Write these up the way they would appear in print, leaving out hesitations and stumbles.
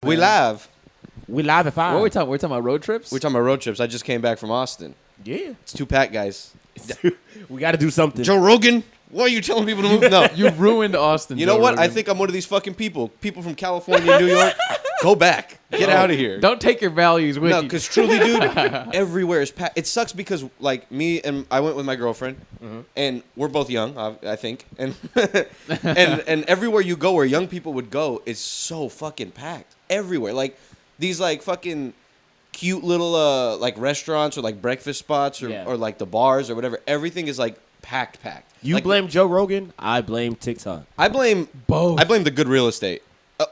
We live. We live at 5. What are we talking? We're talking about road trips. We're talking about road trips. I just came back from Austin. Yeah. It's 2-pack, guys. We got to do something. Joe Rogan, why are you telling people to move? No. You've ruined Austin. You know Joe what? Rogan. I think I'm one of these fucking people. People from California, New York. Go back. Get out of here. Don't take your values with No, you. because truly, dude, everywhere is packed. It sucks because, like, me and I went with my girlfriend, and we're both young, I think, and and everywhere you go where young people would go is so fucking packed. Everywhere, like these like fucking cute little like restaurants or like breakfast spots or like the bars or whatever. Everything is like packed. You like, blame Joe Rogan. I blame TikTok. I blame both. I blame the good real estate.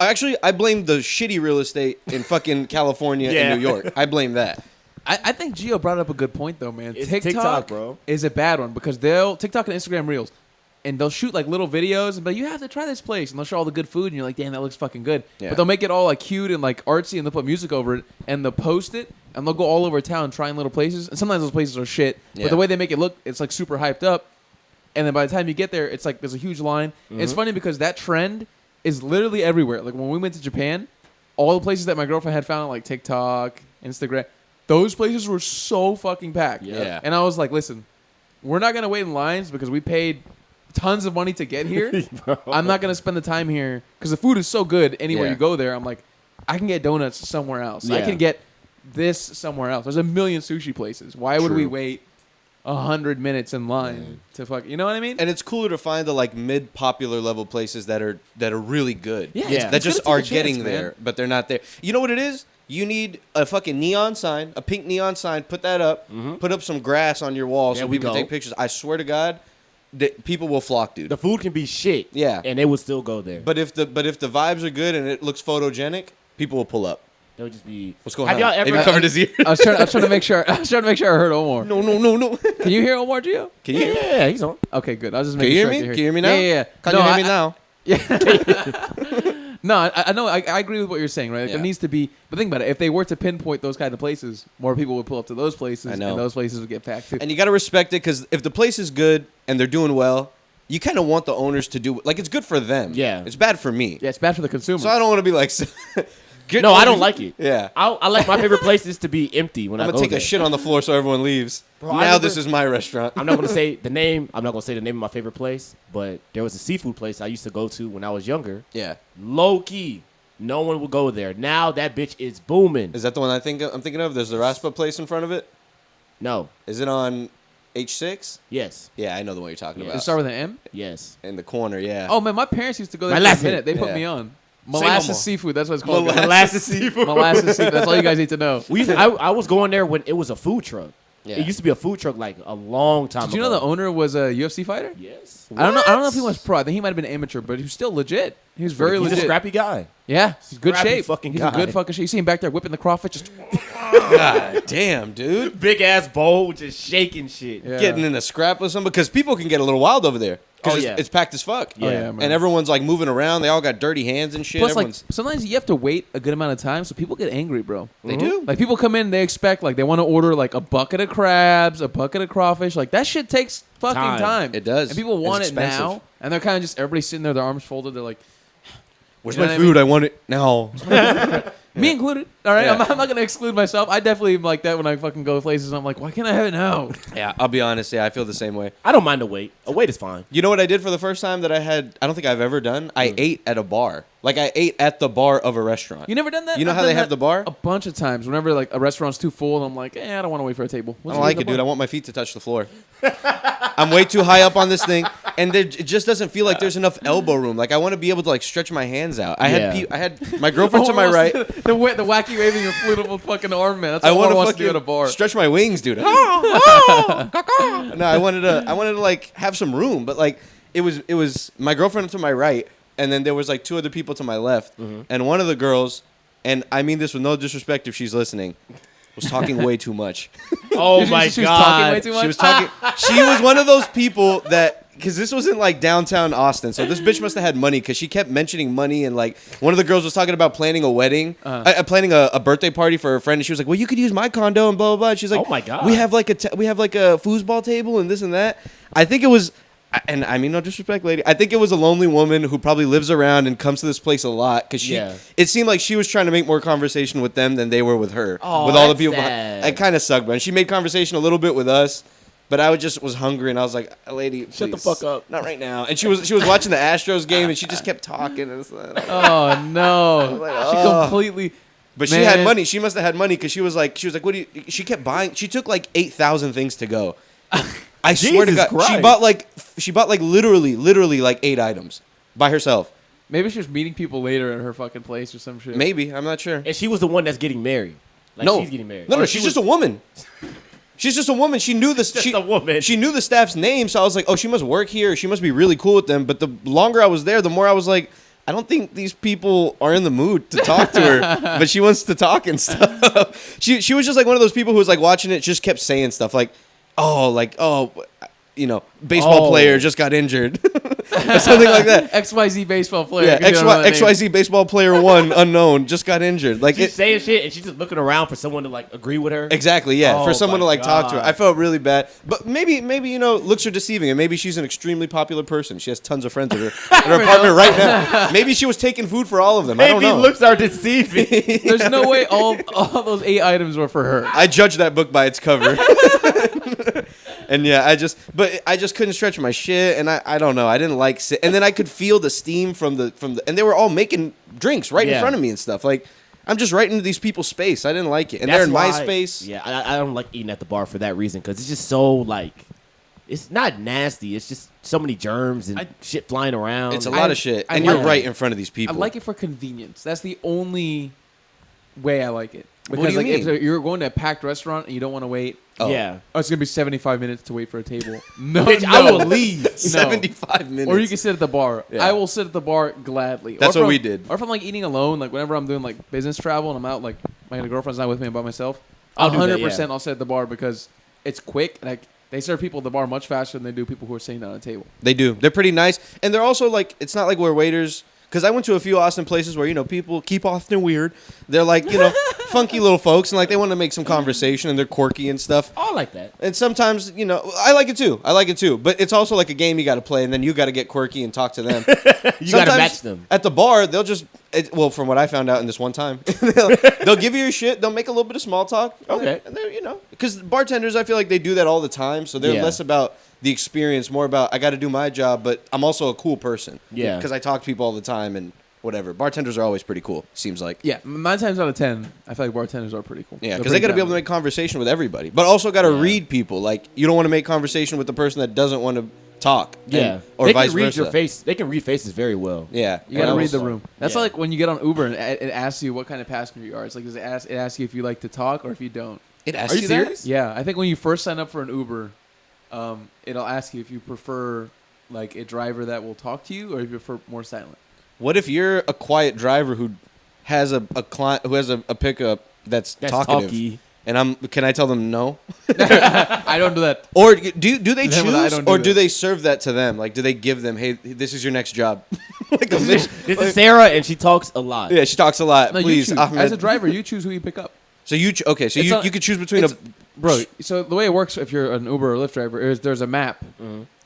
Actually, I blame the shitty real estate in fucking California and New York. I blame that. I think Gio brought up a good point though, man. It's TikTok, bro. is a bad one because they'll TikTok and Instagram Reels, and they'll shoot like little videos and be like, you have to try this place, and they'll show all the good food, and you're like, damn, that looks fucking good. Yeah. But they'll make it all like cute and like artsy, and they'll put music over it, and they'll post it, and they'll go all over town trying little places, and sometimes those places are shit. Yeah. But the way they make it look, it's like super hyped up, and then by the time you get there, it's like there's a huge line. It's funny because that trend is literally everywhere. Like when we went to Japan, all the places that my girlfriend had found on like TikTok, Instagram, those places were so fucking packed. Yeah. And I was like, listen, we're not gonna wait in lines because we paid tons of money to get here. I'm not gonna spend the time here because the food is so good anywhere you go there. I'm like, I can get donuts somewhere else. I can get this somewhere else. There's a million sushi places. Why would we wait 100 minutes in line to fuck? You know what I mean? And it's cooler to find the like mid-popular level places that are really good. Yeah. That just It's gonna are take a getting chance, there, man. but they're not there. You know what it is? You need a fucking neon sign, a pink neon sign. Put that up. Put up some grass on your wall so we people can go. take pictures. I swear to God, that people will flock, dude. The food can be shit. Yeah. And they would still go there. But if the vibes are good and it looks photogenic, people will pull up. They'll just be. What's going Have on? y'all ever Have you covered his ear? I was trying to make sure. I was trying to make sure I heard Omar. No. Can you hear Omar, Gio? Can you hear me? Yeah, he's on. Okay, good. I was just Can making you hear sure. me? I could Can you hear me now? Yeah. Can No, you hear me now? Yeah. No, I know. I agree with what you're saying, right? Like, Yeah. there needs to be. But think about it. If they were to pinpoint those kind of places, more people would pull up to those places, I know. and those places would get packed too. And you got to respect it because if the place is good and they're doing well, you kind of want the owners to do like it's good for them. Yeah. It's bad for me. Yeah, it's bad for the consumer. So I don't want to be like. No, I don't like it. Yeah. I like my favorite places to be empty when I'm I gonna go take there. a shit on the floor so everyone leaves. Bro, I now never- this is my restaurant. I'm not gonna say the name. I'm not gonna say the name of my favorite place, but there was a seafood place I used to go to when I was younger. Yeah. Low key, no one would go there. Now that bitch is booming. Is that the one I'm thinking of? There's the Raspa place in front of it. No. Is it on H6? Yes. Yeah, I know the one you're talking Does it about. start with an M? Yes. In the corner, yeah. Oh man, my parents used to go there My for last a minute. They put Yeah. me on no molasses more. seafood. That's what it's called. guys. Molasses seafood. Molasses seafood. That's all you guys need to know. We used to, I was going there when it was a food truck. Yeah. It used to be a food truck like a long time ago. Did you know the owner was a UFC fighter? Yes. I don't know if he was pro. I think he might have been amateur, but he was still legit. He was very He's legit. a scrappy guy. Yeah, he's good Scrappy shape. fucking He's guy. in good fucking shape. You see him back there whipping the crawfish, just God damn, dude. Big ass bowl just shaking shit. Yeah. Getting in a scrap with someone because people can get a little wild over there. Because Oh, yeah. it's packed as fuck. Oh, yeah, man. And everyone's like moving around. They all got dirty hands and shit. Plus, like Everyone's, sometimes you have to wait a good amount of time, so people get angry, bro. they do. Like people come in, they expect like they want to order like a bucket of crabs, a bucket of crawfish. Like that shit takes fucking time. It does. And people want It's it expensive. now, and they're kind of just everybody sitting there, their arms folded. They're like, Where's You know my what I food? I want it now. me included. All right, Yeah. I'm not gonna exclude myself. I definitely am like that when I fucking go places. I'm like, why can't I have it now? Yeah, I'll be honest. Yeah, I feel the same way. I don't mind the wait. A wait is fine. You know what I did for the first time that I don't think I've ever done? I ate at a bar. Like I ate at the bar of a restaurant. You never done that? You know I've how done they have that the bar? A bunch of times. Whenever like a restaurant's too full, and I'm like, I don't want to wait for a table. I don't like it, dude. I want my feet to touch the floor. I'm way too high up on this thing, and it just doesn't feel like there's enough elbow room. Like I want to be able to like stretch my hands out. I had my girlfriend to my right. the wacky waving inflatable fucking arm, man. That's I all I want to want to do at a fucking bar. stretch my wings, dude. No, I wanted to like have some room, but like it was my girlfriend to my right, and then there was like two other people to my left, and one of the girls, and I mean this with no disrespect if she's listening, was talking way too much. Oh my She was talking way god. too much. She was talking. She was one of those people that. Because this wasn't like downtown Austin, so this bitch must have had money because she kept mentioning money, and like one of the girls was talking about planning a wedding, planning a birthday party for her friend, and she was like, "Well, you could use my condo and blah blah blah." And she's like, Oh, my God. we have like a foosball table and this and that." I think it was And I mean no disrespect, lady. I think it was a lonely woman who probably lives around and comes to this place a lot because it seemed like she was trying to make more conversation with them than they were with her. Oh, with all the people, sad. it kind of sucked, man. She made conversation a little bit with us, but I was hungry and I was like, lady, Shut the please, fuck up. not right now. And she was watching the Astros game and she just kept talking. And Oh no, like, she oh. completely. But she had money. She must have had money because she was like, what do you? She kept buying. She took like 8,000 things to go. I swear to God, Christ. she bought like literally like 8 items by herself. Maybe she was meeting people later at her fucking place or some shit. Maybe, I'm not sure. And she was the one that's getting married. Like, No, she's getting married. No, Or she's just a woman. She's just a woman. She knew this. Just a woman. She knew the staff's name, so I was like, oh, she must work here. She must be really cool with them. But the longer I was there, the more I was like, I don't think these people are in the mood to talk to her, but she wants to talk and stuff. She was just like one of those people who was like watching it, just kept saying stuff like, baseball player just got injured. Or something like that. XYZ baseball player. Yeah, XYZ baseball player 1 unknown just got injured. Like She's saying shit and she's just looking around for someone to like agree with her. Exactly, yeah. Oh for someone to my like talk to her. God. I felt really bad. But maybe looks are deceiving and maybe she's an extremely popular person. She has tons of friends at her apartment right now. Maybe she was taking food for all of them. I don't Maybe know. looks are deceiving. There's no way all those 8 items were for her. I judge that book by its cover. And yeah, I just couldn't stretch my shit, and I don't know. I didn't like sit, and then I could feel the steam from the, and they were all making drinks right in front of me and stuff. Like, I'm just right into these people's space. I didn't like it, and they're in my space. Yeah, I don't like eating at the bar for that reason because it's just so like, it's not nasty. It's just so many germs and shit flying around. It's a lot of shit, and I you're like right it. in front of these people. I like it for convenience. That's the only way I like it. Because What do you like mean? if you're going to a packed restaurant and you don't want to wait, Yeah. it's gonna be 75 minutes to wait for a table. No, Bitch, no. I will leave. 75 minutes. Or you can sit at the bar. Yeah. I will sit at the bar gladly. That's Or what if we I'm- did. Or if I'm like eating alone, like whenever I'm doing like business travel and I'm out, like my girlfriend's not with me, I'm by myself. I'll do that, 100% yeah. I'll sit at the bar because it's quick. Like they serve people at the bar much faster than they do people who are sitting down at a table. They do. They're pretty nice, and they're also like. It's not like we're waiters. Because I went to a few Austin places where, people keep Austin weird. They're like, funky little folks, and like they want to make some conversation, and they're quirky and stuff. I like that. And sometimes, I like it too. But it's also like a game you got to play, and then you got to get quirky and talk to them. You got to match them. At the bar, they'll just, from what I found out in this one time, they'll give you your shit. They'll make a little bit of small talk. Okay. And they're, because bartenders, I feel like they do that all the time. So they're less about the experience, more about I got to do my job, but I'm also a cool person. Yeah. Because I talk to people all the time and whatever. Bartenders are always pretty cool, seems like. Yeah, 9 times out of 10, I feel like bartenders are pretty cool. Yeah, because they got to be able to make conversation with everybody, but also got to read people. Like, you don't want to make conversation with the person that doesn't want to talk. Yeah. Or they vice can read versa. your face. They can read faces very well. Yeah. You gotta And read the also- room. That's Yeah. like when you get on Uber and it asks you what kind of passenger you are. It's like it asks you if you like to talk or if you don't. It asks Are you you serious? that? Yeah, I think when you first sign up for an Uber, it'll ask you if you prefer like a driver that will talk to you or if you prefer more silent. What if you're a quiet driver who has a client who has a pickup that's talkative, talky. and can I tell them no? I don't do that. Or do they Then when I choose, don't do or do that. they serve that to them? Like, do they give them, hey, this is your next job? Like a mission. This is Sarah, and she talks a lot. Yeah, she talks a lot. No, Please, you choose. Ahmed. As a driver, you choose who you pick up. So you okay? So It's you not- could choose between a Bro, so the way it works if you're an Uber or Lyft driver is there's a map,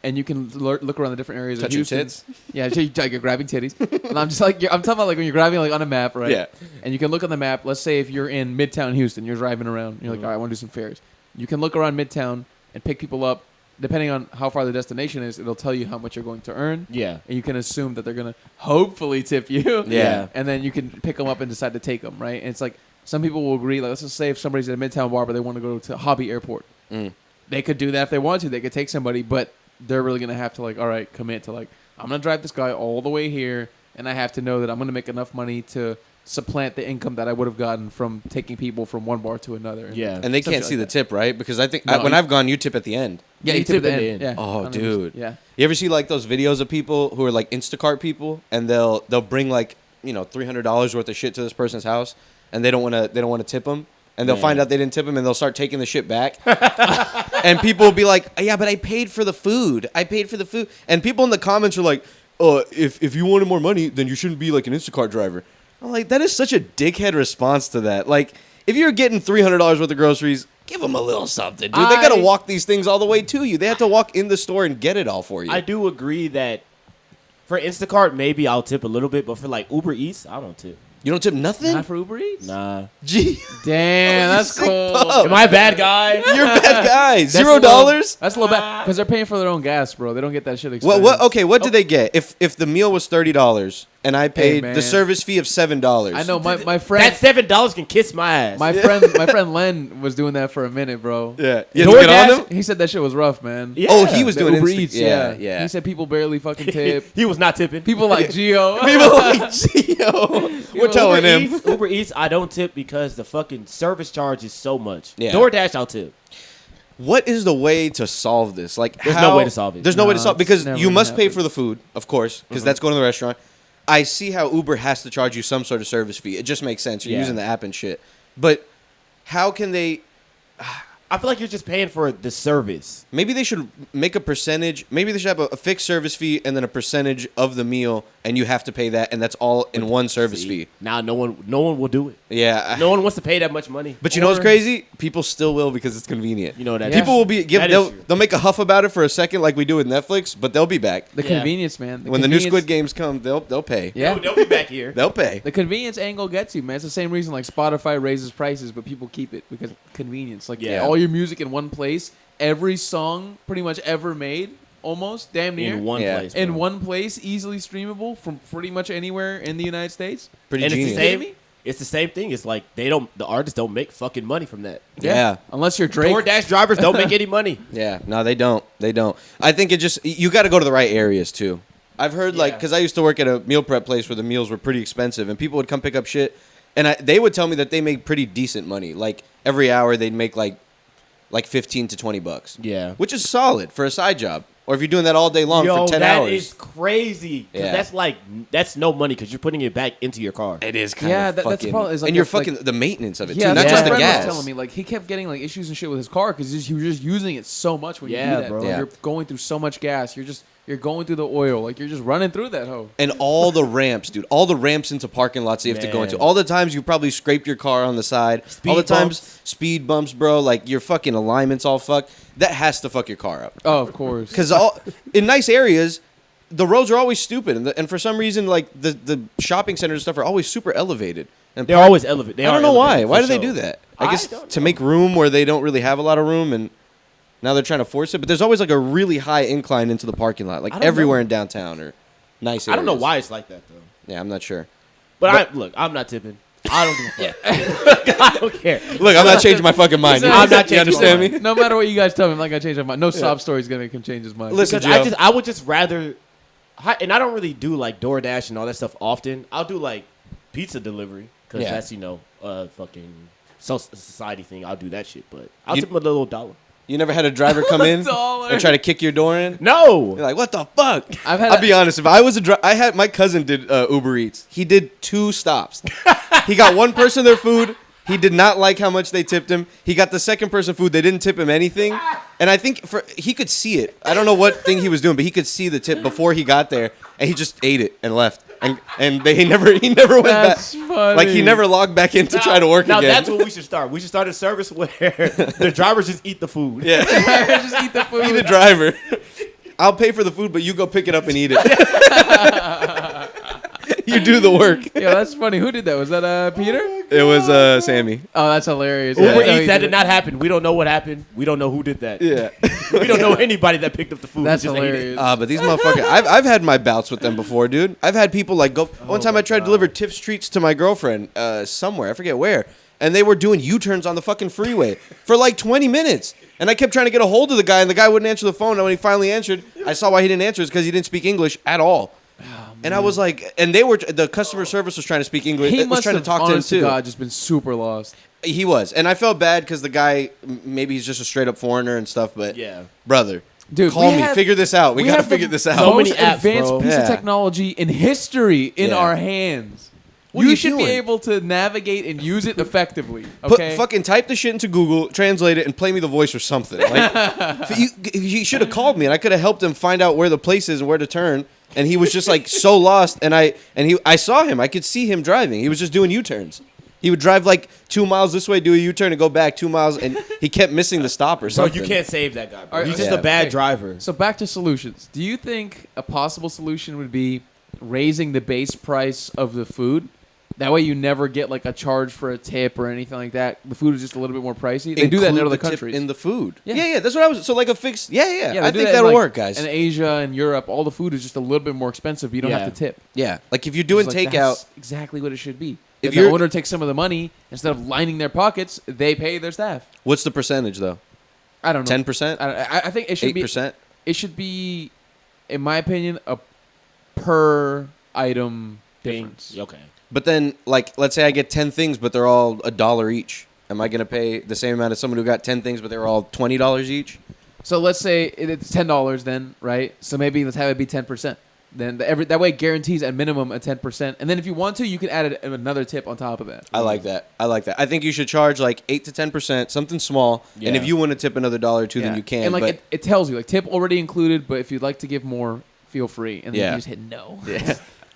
and you can look around the different areas of Touching Houston. tits? Yeah, so you're grabbing titties. And I'm just like, I'm talking about like when you're grabbing like on a map, right? Yeah. And you can look on the map. Let's say if you're in Midtown Houston, you're driving around. You're like, all right, I want to do some fares. You can look around Midtown and pick people up. Depending on how far the destination is, it'll tell you how much you're going to earn. Yeah. And you can assume that they're going to hopefully tip you. Yeah. And then you can pick them up and decide to take them, right? And it's like some people will agree. Like, let's just say if somebody's at a Midtown bar, but they want to go to Hobby Airport. They could do that if they want to. They could take somebody, but they're really going to have to, like, all right, commit to, like, I'm going to drive this guy all the way here, and I have to know that I'm going to make enough money to supplant the income that I would have gotten from taking people from one bar to another. Yeah. and they Stuff can't like see the that. tip, right? Because I think No, when I've gone, you tip at the end. Yeah, you you tip tip at at the the end. end. Yeah. Oh, 100%. dude. Yeah. You ever see like those videos of people who are like Instacart people, and they'll bring like $300 worth of shit to this person's house, and they don't want to tip them, and they'll Man. find out they didn't tip them, and they'll start taking the shit back, and people will be like, yeah, but I paid for the food, and people in the comments are like, if you wanted more money, then you shouldn't be like an Instacart driver. I'm like, that is such a dickhead response to that. Like, if you're getting $300 worth of groceries, give them a little something, dude. They got to walk these things all the way to you. They have to walk in the store and get it all for you. I do agree that for Instacart, maybe I'll tip a little bit, but for like Uber Eats, I don't tip. You don't tip nothing? Not for Uber Eats? Nah. Gee. Damn, that's cool. Am I a bad guy? You're a bad guy. $0? That's a little bad because they're paying for their own gas, bro. They don't get that shit expensive. What did they get? If the meal was $30 and I paid the service fee of $7. I know my friend. That $7 can kiss my ass. My friend Len was doing that for a minute, bro. Yeah. You had to get on him? He said that shit was rough, man. Yeah. Oh, he was doing Uber Eats. Yeah. He said people barely fucking tip. He was not tipping. People like Gio. People like Gio. We're telling him. Uber Eats, I don't tip because the fucking service charge is so much. Yeah. DoorDash, I'll tip. What is the way to solve this? Like, There's no way to solve it. There's no way to solve it because never you must pay happen. for the food, of course, because that's going to the restaurant. I see how Uber has to charge you some sort of service fee. It just makes sense. You're using the app and shit. But how can they... I feel like you're just paying for the service. Maybe they should make a percentage. Maybe they should have a fixed service fee and then a percentage of the meal, and you have to pay that, and that's all in one service fee. Now no one will do it. Yeah. No one wants to pay that much money. But you know what's crazy? People still will because it's convenient. You know that. People will be That is true. they'll make a huff about it for a second, like we do with Netflix, but they'll be back. The convenience, man. When the new Squid Games come, they'll pay. Yeah. They'll be back here. They'll pay. The convenience angle gets you, man. It's the same reason like Spotify raises prices, but people keep it because convenience. Like all your music in one place, every song pretty much ever made, almost damn near In one place. in bro. one place, easily streamable from pretty much anywhere in the United States. Pretty And genius. it's the same thing. It's like the artists don't make fucking money from that. Yeah. Unless you're Drake. DoorDash drivers don't make any money. Yeah. No, they don't. They don't. I think it just you got to go to the right areas too. I've heard like because I used to work at a meal prep place where the meals were pretty expensive, and people would come pick up shit, and they would tell me that they make pretty decent money. Like every hour they'd make like $15 to $20. Yeah. Which is solid for a side job. Or if you're doing that all day long for 10 hours. That is crazy. 'Cause Yeah. that's no money because you're putting it back into your car. It is kind Yeah, of that's the fucking... problem, is, like, and you're it's, like- fucking... the maintenance of it, Yeah, too. Not that's just what the my friend gas. was telling me. Like he kept getting like issues and shit with his car because he was just using it so much when you Yeah, do that, bro. bro. Yeah. You're going through so much gas. You're going through the oil. Like you're just running through that hoe. And all the ramps, dude. All the ramps into parking lots you have to go into. Man. All the times you probably scraped your car on the side. Speed all the times bumps. speed bumps, bro. Like your fucking alignment's all fucked. That has to fuck your car up. Oh, of course. Because in nice areas, the roads are always stupid. And for some reason, like the shopping centers and stuff are always super elevated. And They're always elevated. I don't know why. Why do they do that? I I guess don't to know. make room where they don't really have a lot of room, and now they're trying to force it. But there's always like a really high incline into the parking lot, like I don't everywhere know. in downtown or nice areas. I don't know why it's like that though. Yeah, I'm not sure. But I'm not tipping. I don't give a fuck. I don't care. Look, I'm not changing my fucking mind. Exactly. You- I'm not you changing my understand mind. me? No matter what you guys tell me, I'm not gonna change my mind. No sob story is gonna change his mind. Listen, Because Joe. I would just rather, and I don't really do like DoorDash and all that stuff often. I'll do like pizza delivery because Yeah. that's fucking society thing. I'll do that shit, but I'll You- tip him a little dollar. You never had a driver come in $1. and try to kick your door in? No, You're like, what the fuck? I've had I'll be honest. If I was my cousin did Uber Eats. He did 2 stops. He got one person their food. He did not like how much they tipped him. He got the second person food. They didn't tip him anything. And I think he could see it. I don't know what thing he was doing, but he could see the tip before he got there, and he just ate it and left. And he never went That's back. funny. Like he never logged back in to try to work now again. that's what we should start. We should start a service where the drivers just eat the food. Yeah. just eat the food. Be the driver. I'll pay for the food, but you go pick it up and eat it. You do the work. Yeah, that's funny. Who did that? Was that Peter? It was Sammy. Oh, that's hilarious. Uber Yeah, no, Eats, he that did did it. not happen. We don't know what happened. We don't know who did that. Yeah. We don't know anybody that picked up the food. We That's just ate it. hilarious. But these motherfuckers, I've had my bouts with them before, dude. I've had people like go. One time I tried to deliver Tiff's treats to my girlfriend somewhere. I forget where. And they were doing U-turns on the fucking freeway for like 20 minutes. And I kept trying to get a hold of the guy, and the guy wouldn't answer the phone. And when he finally answered, I saw why he didn't answer. It's because he didn't speak English at all. And I was like, and the customer service was trying to speak English. He was must trying have, to talk to him honest to too. God, just been super lost. He was, and I felt bad because the guy, maybe he's just a straight up foreigner and stuff. But Yeah. brother, Dude, call we me, have- figure this out. We gotta have the figure this out. So many most apps, advanced bro. piece Yeah. of technology in history in Yeah. our hands. What are you you should be doing? able to navigate and use it effectively. Okay. Fucking type the shit into Google, translate it, and play me the voice or something. Like, he should have called me, and I could have helped him find out where the place is and where to turn. And he was just like so lost, and I saw him. I could see him driving. He was just doing U-turns. He would drive like 2 miles this way, do a U-turn, and go back 2 miles, and he kept missing the stop or So something. you can't save that guy, bro. Alright, He's just yeah. a bad Okay. driver. So back to solutions. Do you think a possible solution would be raising the base price of the food? That way you never get like a charge for a tip or anything like that. The food is just a little bit more pricey. They do that in Include other the tip countries. in the food. Yeah. Yeah, that's what I was. So like a fixed. Yeah. they I do think that in, that'll like, work, guys. In Asia and Europe, all the food is just a little bit more expensive. But you don't have to tip. Yeah, like if you're doing It's like, takeout, that's exactly what it should be. If If the you're- owner takes some of the money instead of lining their pockets, they pay their staff. what's the percentage though? I don't know. 10%, I think it should be. 8%. It should be, in my opinion, a per item difference. Okay. But then, like, let's say I get 10 things, but they're all $1 each. Am I gonna pay the same amount as someone who got 10 things, but they were all $20 each? So let's say it's $10 then, right? So maybe let's have it be 10%. Then that way it guarantees at minimum a 10%. And then if you want to, you can add another tip on top of that. I like that. I think you should charge like 8 to 10%, something small. And Yeah. if you want to tip another $1 or $2, then you can. And like but it tells you like tip already included, but if you'd like to give more, feel free. And then Yeah. you just hit no.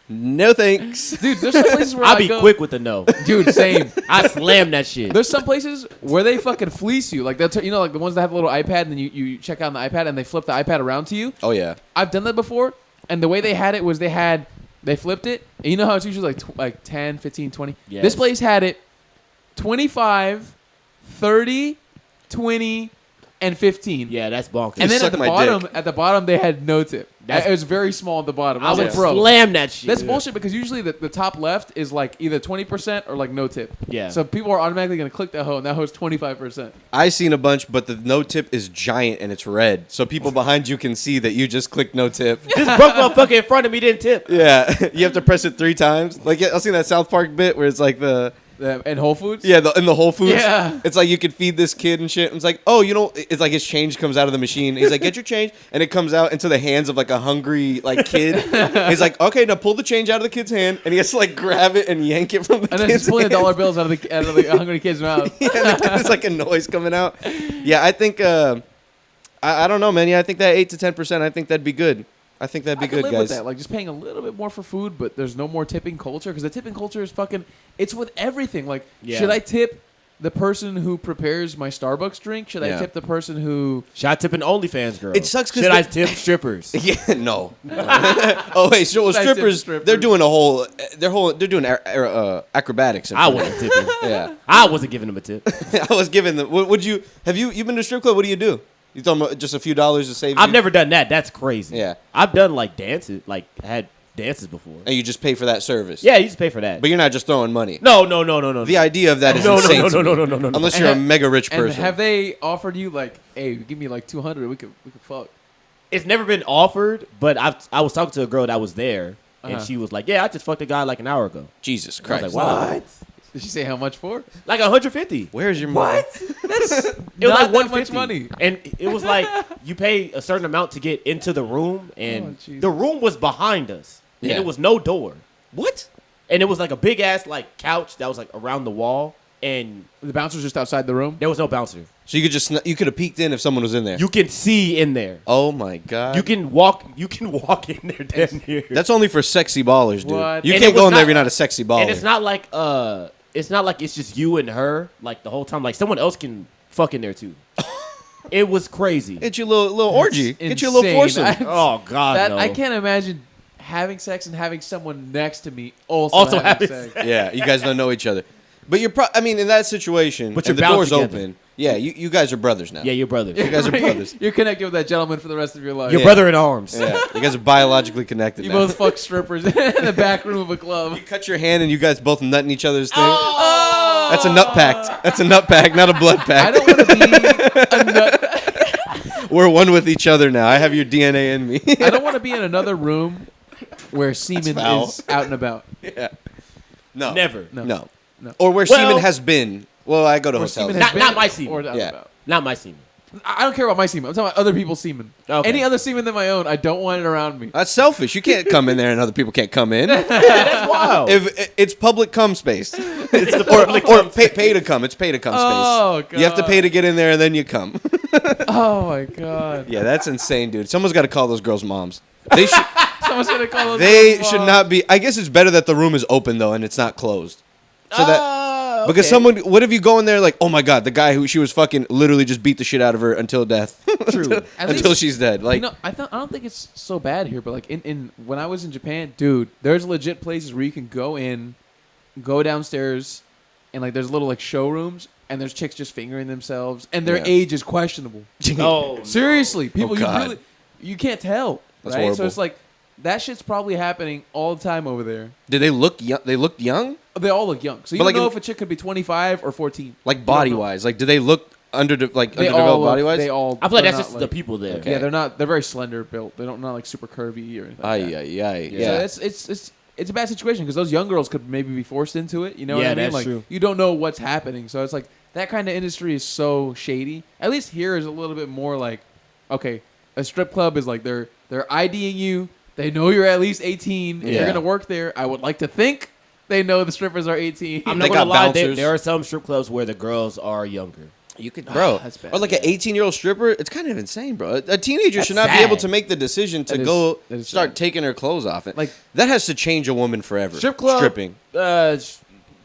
no thanks. Dude, there's some places where I'll I be go, quick with the no. Dude, same. I slam that shit. There's some places where they fucking fleece you. Like they'll you know, like the ones that have a little iPad, and then you check out on the iPad, and they flip the iPad around to you. Oh yeah. I've done that before, and the way they had it was they flipped it, and you know how it's usually like 10, 15, 20? Yes. This place had it 25, 30, 20, and 15. Yeah, that's bonkers. And then suck my at the bottom they had no tip. That's- It was very small at the bottom. I I was would like, bro, slam that shit. that's bullshit, because usually the top left is like either 20% or like no tip. Yeah. So people are automatically going to click that hoe, and that hoe is 25%. I seen a bunch, but the no tip is giant and it's red, so people behind you can see that you just clicked no tip. This broke motherfucker in front of me didn't tip. Yeah, you have to press it 3 times. Like I've seen that South Park bit where it's like And Whole Foods? in the Whole Foods. Yeah. It's like you could feed this kid and shit. And it's like, oh, it's like his change comes out of the machine. He's like, get your change. And it comes out into the hands of like a hungry like kid. He's like, okay, now pull the change out of the kid's hand. And he has to like grab it and yank it from the And then kid's just pulling hand. $1 bills out of the hungry kid's mouth. Yeah, there's like a noise coming out. Yeah, I think, I don't know, man. Yeah, I think that 8 to 10%, I think that'd be good. I think that'd be I could good, live guys. with that, like just paying a little bit more for food, but there's no more tipping culture, because the tipping culture is fucking. It's with everything. Like, Yeah. should I tip the person who prepares my Starbucks drink? Should I Yeah. tip the person who? Should I tip an OnlyFans girl? It sucks 'cause Should I the- tip strippers? Yeah, no. Oh wait, so Should I tip strippers, strippers? they're doing a whole, they're doing acrobatics. and I shit. wasn't tipping. Yeah, I wasn't giving him a tip. I was giving them. Would you have you been to a strip club? What do you do? You talking about just a few dollars to save? I've you? never done that. That's crazy. Yeah. I've done like dances, like had dances before. And you just pay for that service. Yeah, you just pay for that. but you're not just throwing money. No. The idea of that is No, no, insane. no, to no, me. no, no. Unless And you're a have- mega rich And person. have they offered you like, hey, give me like 200, we could fuck? It's never been offered, but I was talking to a girl that was there, and Uh-huh. she was like, "Yeah, I just fucked a guy like an hour ago." Jesus I was Christ. like, "Wow, Did she say how much for? like 150." Where's your money? That's It was not like that 150. much money. And it was like you pay a certain amount to get into the room, and Oh, Jesus. the room was behind us, and Yeah. it was no door, What? and it was like a big ass like couch that was like around the wall, and The bouncer's just outside the room. there was no bouncer. So you could have peeked in if someone was in there. You can see in there. Oh my God. You can walk in there damn near. That's only for sexy ballers, dude. What? You And can't it was go in there not- if you're not a sexy baller. And it's not like it's just you and her like the whole time. Like someone else can fuck in there too. It was crazy. Get you a little orgy. That's Get you a little insane. foursome. Oh God, That no. I can't imagine having sex and having someone next to me also, Also having having sex. Yeah, you guys don't know each other. But I mean, in that situation, But and you're the bound door's together. open. Yeah, you guys are brothers now. Yeah, you're brothers. You guys are brothers. You're connected with that gentleman for the rest of your life. Your Yeah. brother in arms. Yeah, you guys are biologically connected You now. both fuck strippers in the back room of a club. You cut your hand and you guys both nut in each other's thing. Oh! That's a nut pact. That's a nut pact, not a blood I pact. don't want to be a nut. We're one with each other now. I have your DNA in me. I don't want to be in another room where semen foul. is out and about. Yeah. No. Never. No. No. No. Or where Well- semen has been. Well, I go to Where hotels. semen has Not- been not my semen. or out and Yeah. about. Not my semen. I don't care about my semen. I'm talking about other people's semen. Okay. Any other semen than my own, I don't want it around me. That's selfish. You can't come in there and other people can't come in. That's wild. If it's public cum space, it's the or pay to come. It's pay to come Oh, space. You have to God. pay to get in there and then you come. Oh my god. Yeah, that's insane, dude. Someone's got to call those girls moms. They should. Someone's gonna call us. They should not be. I guess it's better that the room is open though and it's not closed. So that Because someone, what if you go in there like, oh my god, the guy who she was fucking literally just beat the shit out of her until death. True. Until she's dead. Like, I don't think it's so bad here, but like in when I was in Japan, dude, there's legit places where you can go in, go downstairs, and like there's little like showrooms, and there's chicks just fingering themselves, and their age is questionable. Seriously, people, you can't tell, That's right? horrible. So it's like that shit's probably happening all the time over there. did they look young? They looked young? They all look young, so you But, don't like, know if a chick could be 25 or 14. Like body wise, like do they look They underdeveloped all look- body wise? They all. I feel like they're that's not, just like, the people there. Okay. Yeah, they're not. They're very slender built. They're not like super curvy or anything. Like that. Yeah. So it's a bad situation because those young girls could maybe be forced into it. You know what I mean? that's Like true. you don't know what's happening. So it's like that kind of industry is so shady. At least here is a little bit more like, okay, a strip club is like they're IDing you. They know you're at least 18. If you're gonna work there, I would like to think they know the strippers are 18. I'm They not got gonna lie. bouncers. There are some strip clubs where the girls are younger. You could, bro. That's bad. Or like an 18-year-old stripper. It's kind of insane, bro. A teenager That's should not be sad. able to make the decision to That is- go that is start sad. taking her clothes off. Like- that has to change a woman forever. Strip club, stripping.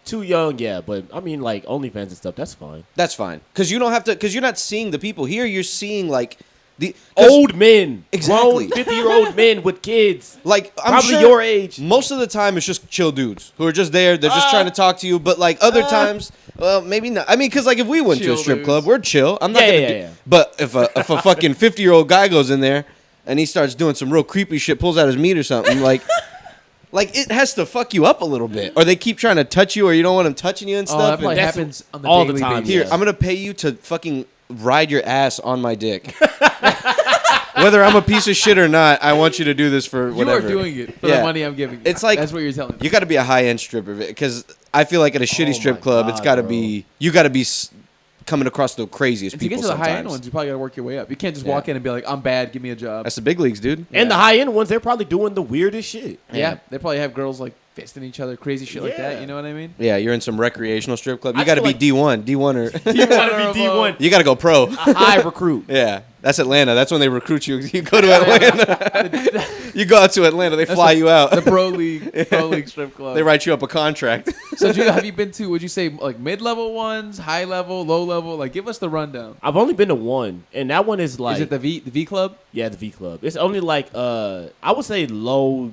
Too young, yeah. But I mean, like OnlyFans and stuff. That's fine. That's fine because you don't have to. Because you're not seeing the people here. You're seeing like the Old men, Exactly. grown 50-year-old men with kids. Like I'm Probably sure your age. Most of the time, it's just chill dudes who are just there. They're just trying to talk to you. But like other times, well, maybe not. I mean, because like if we went to a Chill strip dudes. club, we're chill. I'm not Yeah, gonna. yeah, do, yeah. But if a fucking 50-year-old guy goes in there and he starts doing some real creepy shit, pulls out his meat or something, like. Like, it has to fuck you up a little bit. Or they keep trying to touch you or you don't want them touching you and Oh, stuff. that probably And that's happens on the all the daily time, basis. here, yeah. I'm going to pay you to fucking ride your ass on my dick. Whether I'm a piece of shit or not, I want you to do this for You whatever. are doing it for Yeah. the money I'm giving you. It's like- that's what you're telling me. You got to be a high-end stripper. Because I feel like at a shitty Oh strip my club, it's God, got to bro. be... You got to be coming across the craziest And to get people to the sometimes. high end ones, you probably got to work your way up. You can't just Yeah. walk in and be like, "I'm bad, give me a job." That's the big leagues, dude. And the high end ones, they're probably doing the weirdest shit. Yeah, they probably have girls like fisting each other, crazy shit like that. Yeah. You know what I mean? Yeah, you're in some recreational strip club. I You got to feel be like- D1. D1 or... You want to be D1, You got to go pro. a high recruit. Yeah, that's Atlanta. That's when they recruit you. You go to Atlanta. You go out to Atlanta. They fly you out. The pro league strip club. They write you up a contract. So, have you been to? Would you say like mid-level ones, high level, low level? Like, give us the rundown. I've only been to one, and that one is like Is it the V Club? yeah, the V Club. It's only like I would say low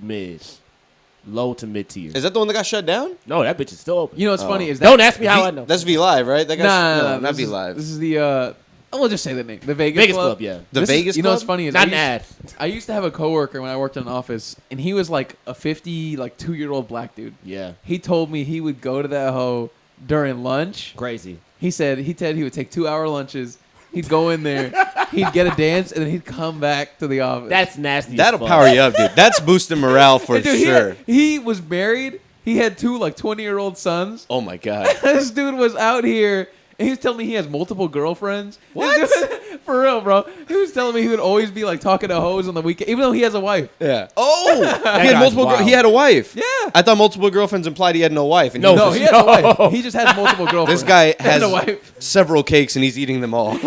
to mid tier. Is that the one that got shut down? No, that bitch is still open. You know what's Oh. funny is that Don't ask me how I know. That's V Live, right? That got no, not this V is- Live. This is the. We'll just say the name. The Vegas Vegas Club. Club, yeah. The This is- Vegas You know Club? what's funny is Not an ad. I used to have a coworker when I worked in an office, and he was like a 52-year-old black dude. Yeah, He told me he would go to that hoe during lunch. crazy. He said he would take 2-hour lunches. He'd go in there, he'd get a dance, and then he'd come back to the office. That's nasty. as That'll fuck. power you up, dude. That's boosting morale for And dude, sure. He was married. He had 2 like 20-year-old sons. Oh my god. This dude was out here, and he was telling me he has multiple girlfriends. What? This dude- for real, bro. He was telling me he would always be like talking to hoes on the weekend, even though he has a wife. Yeah. Oh, he had guy's multiple. wild. He had a wife. Yeah. I thought multiple girlfriends implied he had no wife. And No, No, he has a wife. He just has multiple girlfriends. This guy He has has a wife. several cakes and he's eating them all. Yeah.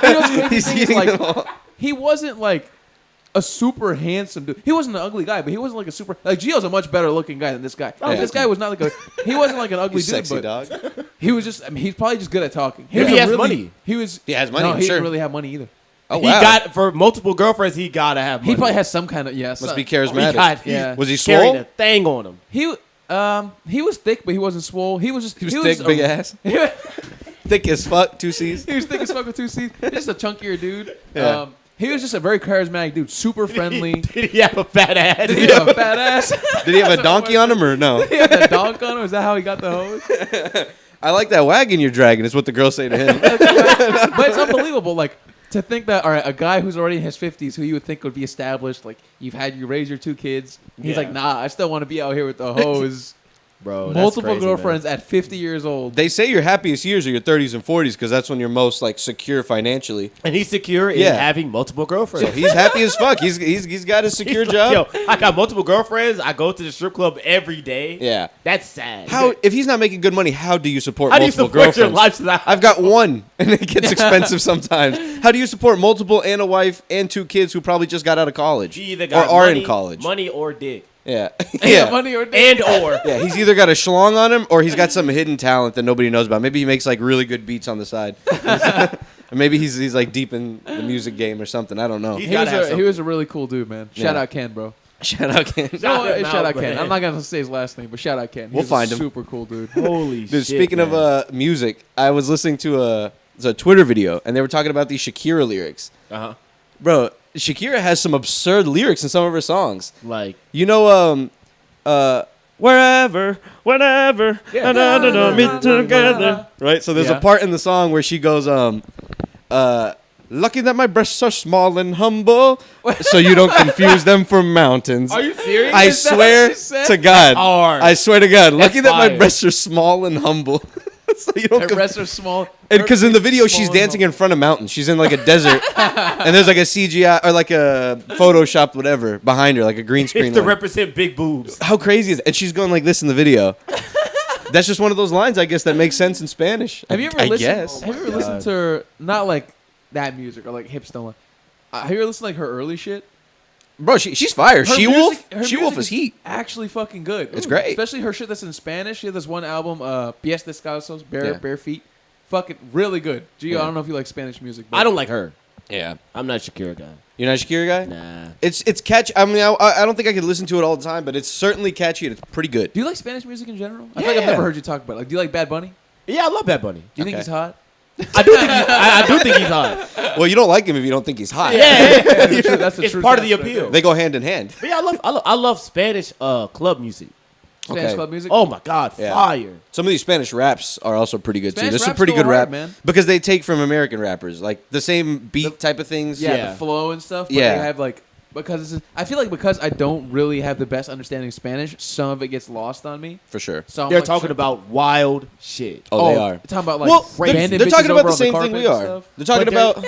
You know what's crazy He's thing is, eating like, them all. he wasn't like a super handsome dude. He wasn't an ugly guy, but he wasn't like a super like Gio's a much better looking guy than this guy. Yeah. This guy was not like he wasn't like an ugly You dude, sexy but dog. he was just he's probably just good at talking. Maybe was he a has money. He was He has money, No, I'm he sure. didn't really have money either. Oh He wow. got for multiple girlfriends. He gotta have money. He probably has some kind of Must be He charismatic. got, Yeah. Was he carrying swole? a thing on him. He was thick, but he wasn't swole. He was just He was thick, big ass, He thick as fuck. 2 C's. was thick as fuck with 2 C's. Just a chunkier dude. Yeah. He was just a very charismatic dude, super friendly. Did he have a fat ass? Did he have a fat ass? Did he have a donkey on him or no? He had that donk on him. Is that how he got the hose? I like that wagon you're dragging. Is what the girls say to him. But it's unbelievable. Like to think that, all right, a guy who's already in his 50s, who you would think would be established, like you raised your 2 kids. He's Yeah. like, nah, I still want to be out here with the hoes. Bro, that's Multiple crazy, girlfriends at 50 years old. They say your happiest years are your 30s and 40s because that's when you're most like secure financially. man. And he's secure in Yeah. having multiple girlfriends. So he's happy as fuck. He's got a secure He's job. like, yo, I got multiple girlfriends. I go to the strip club every day. Yeah. That's sad. How if he's not making good money, how do you support How do you multiple support your girlfriends? lifestyle? I've got one, and it gets expensive sometimes. How do you support multiple and a wife and 2 kids who probably just got out of college You either or got are money, in college? money or dick. Yeah. Yeah, money or dick. Yeah, he's either got a schlong on him or he's got some hidden talent that nobody knows about. Maybe he makes like really good beats on the side. Or maybe he's like deep in the music game or something. I don't know. He was a really cool dude, man. Shout out Ken, bro. Shout out Ken. Shout out Ken. I'm not gonna say his last name, but shout out Ken. We'll find him. Super cool dude. Holy shit. Dude, speaking of music, I was listening to a Twitter video and they were talking about these Shakira lyrics. Bro, Shakira has some absurd lyrics in some of her songs. Like, you know, wherever, whenever, meet together. Right? So there's a part in the song where she goes, lucky that my breasts are small and humble, so you don't confuse them for mountains. Are you serious? I swear to God. I swear to God. Lucky that my breasts are small and humble. So you don't. Her breasts are small. And because in the video she's dancing in front of mountains. She's in like a desert, and there's like a CGI or like a Photoshop whatever behind her, like a green screen. It's to represent big boobs. How crazy is it? And she's going like this in the video. That's just one of those lines, I guess, that makes sense in Spanish. Have you ever listened to her? Not like that music or like hipster. Have you ever listened to like her early shit? Bro, she's fire. Her She-Wolf music is heat. Actually fucking good. It's great. Especially her shit that's in Spanish. She had this one album, Pies Descalzos, Bare Feet. Fucking really good. Gio, I don't know if you like Spanish music. But I don't like her. Yeah. I'm not a Shakira guy. You're not a Shakira guy? Nah. It's catchy. I mean, I don't think I could listen to it all the time, but it's certainly catchy and it's pretty good. Do you like Spanish music in general? I feel like I've never heard you talk about it. Like, do you like Bad Bunny? Yeah, I love Bad Bunny. Do you think he's hot? I do think he's hot. Well, you don't like him if you don't think he's hot. Yeah. That's it's part of the appeal. They go hand in hand. But yeah, I love Spanish club music. Spanish club music? Oh my God, fire. Some of these Spanish raps are also pretty good too. There's some raps pretty go good hard, rap, man. because they take from American rappers, like the same beat type of things. The flow and stuff. But they have like, because I feel like because I don't really have the best understanding of Spanish, some of it gets lost on me. For sure. So they're talking about wild shit. Oh, they are. They're talking about like they're talking about the same thing we are. They're talking about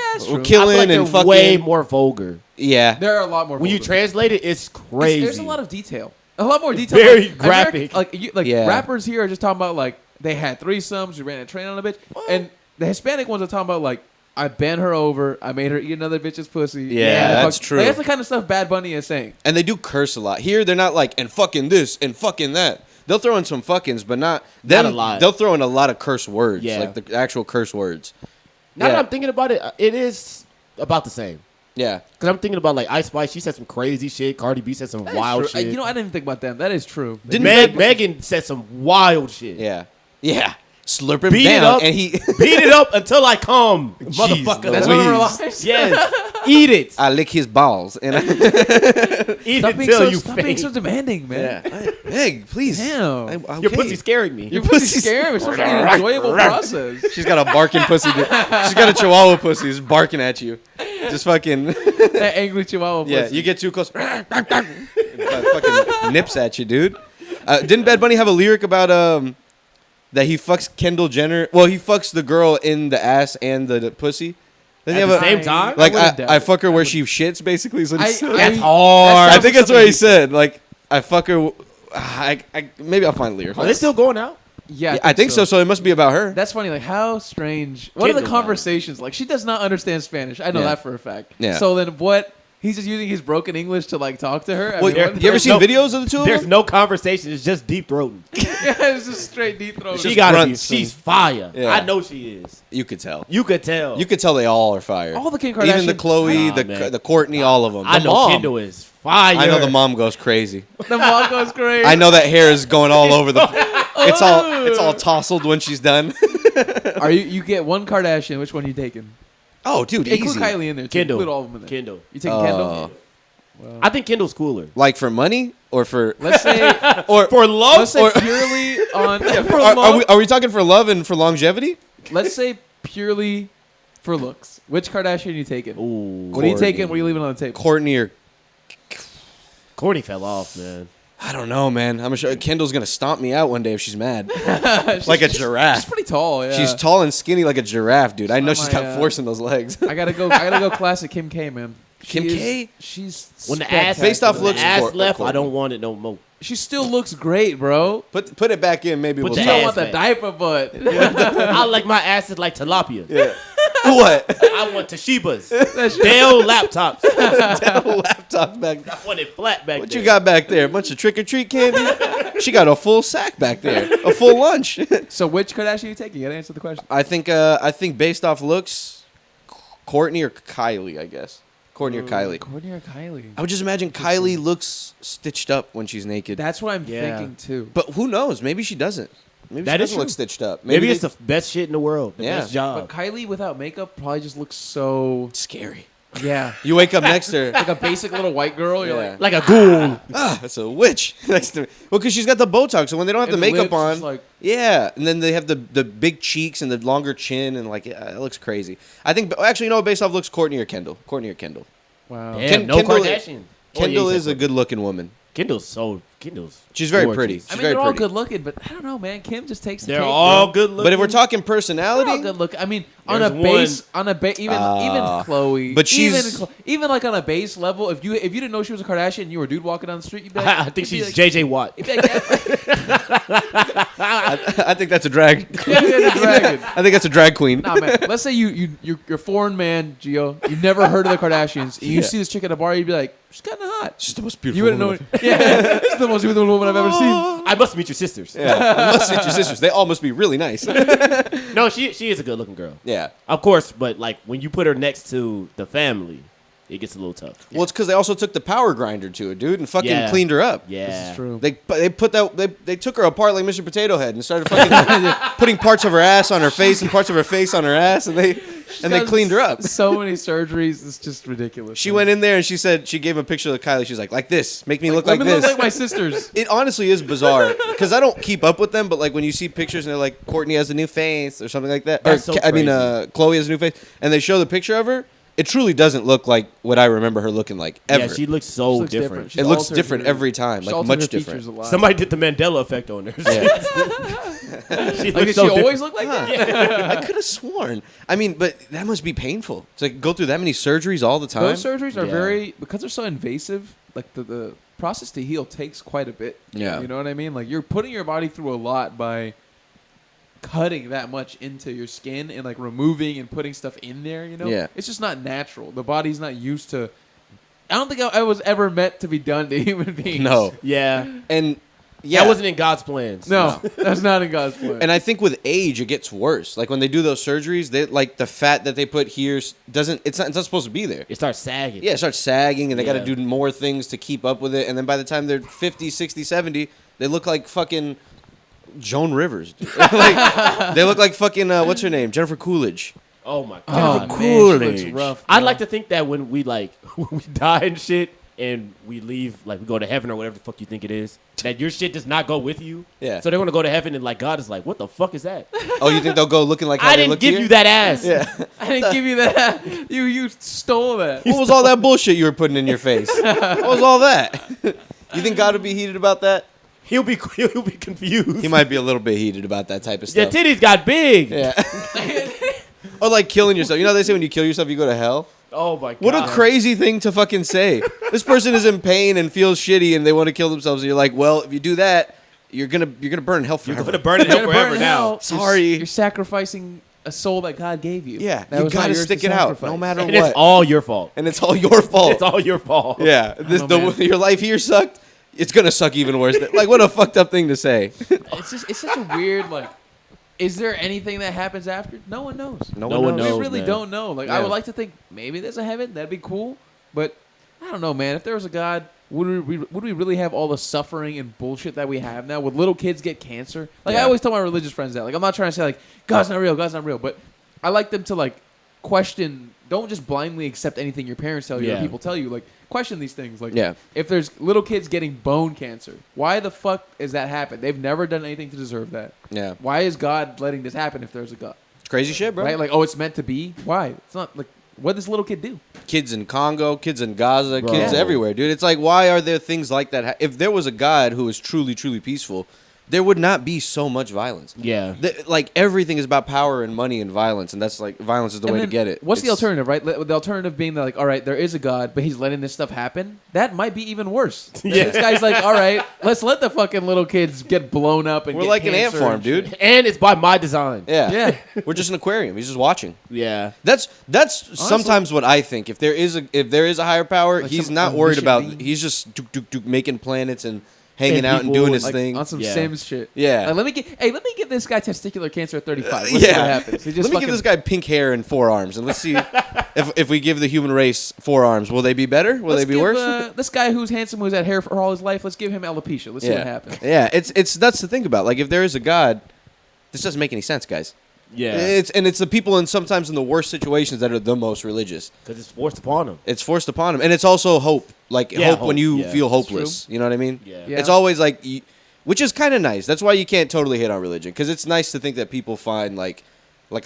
killing and fucking. Way more vulgar. Yeah. There are a lot more. When you translate it, it's crazy. There's a lot of detail. A lot more detail. Very graphic. Rappers here are just talking about like they had threesomes, we ran a train on a bitch, and the Hispanic ones are talking about like I bent her over, I made her eat another bitch's pussy. Yeah, that's true. Like, that's the kind of stuff Bad Bunny is saying. And they do curse a lot. Here, they're not like and fucking this and fucking that. They'll throw in some fuckings, but not a lot. They'll throw in a lot of curse words, like the actual curse words. Now that I'm thinking about it, it is about the same. Yeah. Because I'm thinking about like Ice Spice. She said some crazy shit. Cardi B said some wild shit. You know, I didn't think about them. That is true. Megan said some wild shit. Yeah. Yeah. Slurp him down. And he beat it up until I come. Motherfucker. That's one of her lines? Yes. Eat it. I lick his balls. And eat it until you Stop being so demanding, man. Yeah. Hey, please. Damn. Okay. Your pussy's scaring me. Your pussy's scaring me. It's such an enjoyable process. She's got a barking pussy. She's got a chihuahua pussy. Just barking at you. Just fucking. That angry chihuahua pussy. Yeah, you get too close. Fucking nips at you, dude. Didn't Bad Bunny have a lyric about that he fucks Kendall Jenner? Well, he fucks the girl in the ass and the pussy. Then At the same time? Like, I fuck her where she shits, basically. Is what he said. That's hard. I think that's what he said. Like, I fuck her. Maybe I'll find the lyric. Are they still going out? Yeah, I think so. So it must be about her. That's funny. Like, how strange. What are the conversations like? She does not understand Spanish. I know that for a fact. Yeah. So then what? He's just using his broken English to like talk to her. You ever seen videos of the two of them? There's no conversation. It's just deep throating. Yeah, it's just straight deep throat. She got it. She's fire. Yeah. I know she is. You could tell. You could tell. You could tell they all are fire. All the Kim Kardashians. Even the Chloe, the Courtney, all of them. I know Kendall is fire. I know the mom goes crazy. The mom goes crazy. I know that hair is going all over the. It's all tousled when she's done. Are you get one Kardashian? Which one are you taking? Oh, dude, Include easy. Kylie in there. Too. Kendall. Include all of them in there. Kendall. You taking Kendall? Well, I think Kendall's cooler. Like for money or for let's say or for love. Let's say or, purely on for love. Are we talking for love and for longevity? Let's say purely for looks. Which Kardashian are you taking? Ooh, what are you taking? What are you leaving on the table? Courtney or Courtney fell off, man. I don't know, man. I'm sure Kendall's gonna stomp me out one day if she's mad. Like a giraffe. She's pretty tall. Yeah. She's tall and skinny like a giraffe, dude. I know she's got force in those legs. I gotta go. Classic Kim K, man. Kim K? She's when the ass based off looks, ass left. I don't want it no more. She still looks great, bro. Put it back in. Maybe we'll. You don't want the diaper butt. I like my ass is like tilapia. Yeah. What? I want Toshiba's. Dell laptops. Dell laptops. Talk back. I want it flat back What there. you got back there? A bunch of trick or treat candy? She got a full sack back there, a full lunch. So which Kardashian are you taking? You gotta answer the question. I think based off looks, Kourtney or Kylie, I guess. Kourtney or Kylie. Kourtney or Kylie? I would just imagine Kylie looks stitched up when she's naked. That's what I'm thinking too. But who knows? Maybe she doesn't. Maybe That she is doesn't look true. stitched up. Maybe it's the best shit in the world. The Yeah. best job. But Kylie without makeup probably just looks so scary. yeah. You wake up next to her. Like a basic little white girl. You're Yeah. like Like a ghoul. That's a witch next to me. Well, because she's got the Botox, so when they don't have the and makeup lips, on, just like yeah, and then they have the big cheeks and the longer chin, and like, yeah, it looks crazy. I think, actually, you know, based off looks, Kourtney or Kendall. Kourtney or Kendall. wow. Damn, no Kendall- Kardashian. Kendall Oh, yeah, is a good-looking woman. Kendall's She's very gorgeous. pretty. I She's mean, very they're all pretty. good looking, but I don't know, man. Kim just takes the They're cake, all bro. good looking. But if we're talking They're all personality, good look. I mean, There's even Chloe. but she's- even like on a base level. If you didn't know she was a Kardashian, and you were a dude walking down the street, you'd be like, I think she's JJ Watt. you'd be like, I think that's a drag. yeah, the dragon. I think that's a drag queen. Nah, man. Let's say you're a foreign man, Gio. You've never heard of the Kardashians. And you see this chick at a bar, you'd be like, she's kind of hot. She's the most beautiful. You wouldn't know. woman Yeah, she's the most beautiful woman I've ever seen. I must meet your sisters. Yeah, must meet your sisters. They all must be really nice. No, she is a good looking girl. Yeah. Of course, but like when you put her next to the family, it gets a little tough. Well, it's because they also took the power grinder to it, dude, and fucking Yeah. cleaned her up. Yeah. This is true. They took her apart like Mr. Potato Head and started fucking putting parts of her ass on her face and parts of her face on her ass, and they cleaned her up. So many surgeries. It's just ridiculous. She went in there and she said she gave a picture of Kylie. She's like this, make me look Let like me this. look like my sisters. It honestly is bizarre because I don't keep up with them, but like when you see pictures and they're like Kourtney has a new face or something like that, That's or so Chloe has a new face, and they show the picture of her, it truly doesn't look like what I remember her looking like ever. Yeah, she looks so She looks different. She's It looks altered different her- every time, she's like altered much her different. features a lot. Somebody did the Mandela effect on her. Yeah. she Like, looks did she so always different. look like that? I could have sworn. I mean, but that must be painful. It's like go through that many surgeries all the time. Those surgeries are Yeah. very, because they're so invasive, like the process to heal takes quite a bit. Yeah. You know what I mean? Like you're putting your body through a lot by cutting that much into your skin and like removing and putting stuff in there, you know? Yeah. It's just not natural. The body's not used to, I don't think I was ever meant to be done to human beings. No, Yeah. and yeah, That wasn't in God's plans. No, that's not in God's plan. And I think with age it gets worse. Like when they do those surgeries, they like the fat that they put here doesn't. It's not supposed to be there. It starts sagging. Yeah, it starts sagging, and they got Yeah. to do more things to keep up with it. And then by the time they're 50, 60, 70, they look like fucking Joan Rivers. Dude. Like, they look like fucking what's her name, Jennifer Coolidge. Oh my oh, God. man, Cool she looks age. rough. I'd bro. like to think that when we like when we die and shit and we leave, like we go to heaven or whatever the fuck you think it is, that your shit does not go with you. Yeah. So they want to go to heaven and like God is like, what the fuck is that? Oh, you think they'll go looking like how I they didn't look give here? you that ass. Yeah. I didn't give you that. You stole that. What was all that bullshit you were putting in your face? What was all that? You think God would be heated about that? He'll be confused. He might be a little bit heated about that type of Your stuff. titties got big. Yeah. Or like killing yourself. You know they say when you kill yourself you go to hell? Oh my God. What a crazy thing to fucking say. This person is in pain and feels shitty and they want to kill themselves and you're like, well, if you do that, you're gonna burn in hell You're forever. gonna burn it You're up gonna forever burn now. hell. Sorry. You're sacrificing a soul that God gave you. Yeah, That you was not gotta yours stick to it out sacrifice. no matter And what. it's all your fault. And it's all your fault. It's all your fault. Yeah. know, man. Your life here sucked. It's gonna suck even worse. Like what a fucked up thing to say. It's such a weird like. Is there anything that happens after? No one knows. No one one knows. We really man. don't know. Like I Yeah. would like to think maybe there's a heaven. That'd be cool. But I don't know, man. If there was a God, would we really have all the suffering and bullshit that we have now? Would little kids get cancer? Like I Yeah. always tell my religious friends that. Like I'm not trying to say like God's not real, God's not real. But I like them to like question. Don't just blindly accept anything your parents tell you or Yeah. people tell you. Like question these things. Like Yeah. if there's little kids getting bone cancer, why the fuck is that happen? They've never done anything to deserve that. Yeah. Why is God letting this happen if there's a God? It's crazy shit, bro. Right? Like, oh, it's meant to be? Why? It's not like, what did this little kid do? Kids in Congo, kids in Gaza, Bro. kids Yeah. everywhere, dude. It's like, why are there things like that? If there was a God who was truly, truly peaceful, there would not be so much violence. Yeah. Like everything is about power and money and violence, and that's like violence is the way to get it. What's the alternative, right? The alternative being that, like, all right, there is a God, but he's letting this stuff happen. That might be even worse. Yeah. This guy's like, all right, let's let the fucking little kids get blown up and We're get like an ant cancer farm, and shit. dude. And it's by my design. Yeah, Yeah. We're just an aquarium. He's just watching. Yeah. That's sometimes what I think. If there is a higher power, Like he's some not worried about. omniscient being. He's just making planets and hanging And out and people doing and, his Like, thing. on some Yeah. Sims shit. Yeah. Like, let me get this guy testicular cancer at 35. Let's see what happens. He just Let me give this guy pink hair and 4 arms, and let's see if we give the human race 4 arms, will they be better? Will they be worse? This guy who's handsome, who's had hair for all his life, let's give him alopecia. Let's see what happens. Yeah, it's that's the thing about. Like, if there is a God, this doesn't make any sense, guys. Yeah. It's the people sometimes in the worst situations that are the most religious. Because it's forced upon them. It's forced upon them, and it's also hope. Like hope when you feel That's hopeless. You know what I mean? Yeah. Yeah. It's always like, which is kind of nice. That's why you can't totally hate on religion, because it's nice to think that people find like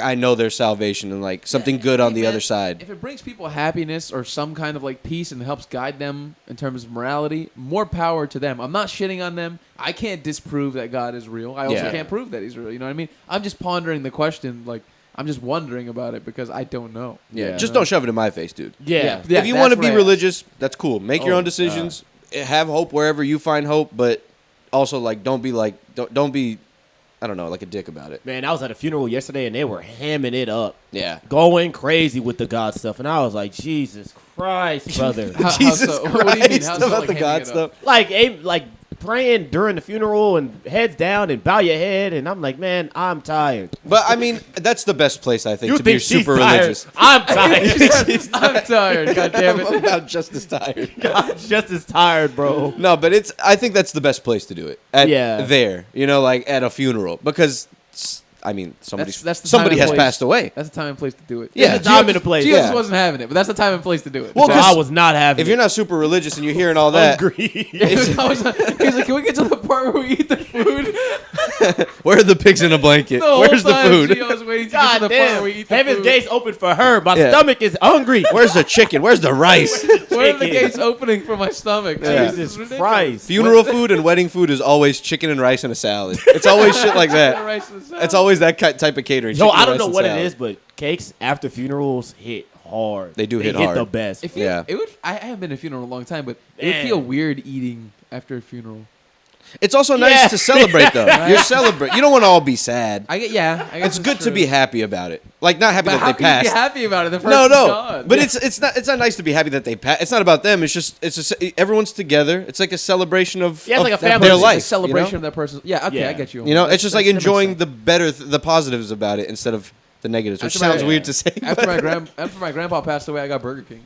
I know their salvation and like something good on the other side. If it brings people happiness or some kind of like peace and helps guide them in terms of morality, more power to them. I'm not shitting on them. I can't disprove that God is real. I also can't prove that he's real. You know what I mean? I'm just pondering the question. Like, I'm just wondering about it because I don't know. Yeah, just don't shove it in my face, dude. Yeah. Yeah. If you want to that's be what I religious, that's cool. Make your Oh, own decisions. Have hope wherever you find hope, but also like don't be I don't know, like a dick about it. Man, I was at a funeral yesterday and they were hamming it up. Yeah. Going crazy with the God stuff. And I was like, Jesus Christ, brother. How Jesus so? Christ, What do you mean? How's it, about like, the hanging God it stuff. up? like praying during the funeral and heads down and bow your head. And I'm like, man, I'm tired. But I mean, that's the best place I think You to be think she's super tired? religious. I'm tired. I'm tired. God damn I'm it. about just as tired. I'm just as tired, bro. No, but I think that's the best place to do it. There, like at a funeral, because I mean, somebody That's the time somebody and has place. passed away. That's the time and place to do it. Yeah, There's a time and a place. Jesus Yeah. wasn't having it, but that's the time and place to do it. Well, So 'cause I was not having If you're not super religious and you're hearing all that, hungry. He's like, can we get to the part where we eat the food? where are the pigs in a blanket? The whole Where's the time food? Gio's waiting to get to God the part damn. where we eat the Heaven's food. gates open for her. My Yeah. stomach is hungry. Where's the chicken? Where's the rice? Where are the Chicken. gates opening for my stomach? Yeah. This is Jesus ridiculous. Christ. Funeral food and wedding food is always chicken and rice and a salad. It's always shit like that. Rice and salad. It's always that type of catering. Yo, chicken, I don't rice, know and what salad. it is, but cakes after funerals hit hard. They do hit hit hard. the best. It Yeah. would. I haven't been to a funeral in a long time, but it would Man. feel weird eating after a funeral. It's also nice Yeah. to celebrate, though. You're celebrate. You don't want to all be sad. I guess It's that's good to true. be happy about it. Like not happy But that how they can you passed. be happy about it? The No, person's no. gone. But it's not nice to be happy that they passed. It's not about them. It's just everyone's together. It's like a celebration of, Yeah, it's like a of family. their It's life. a celebration You of that person. Yeah, okay, Yeah. I get you. know, it's just like That makes enjoying sense. the positives about it instead of the negatives, which After my- sounds weird to say. After my grandpa passed away, I got Burger King.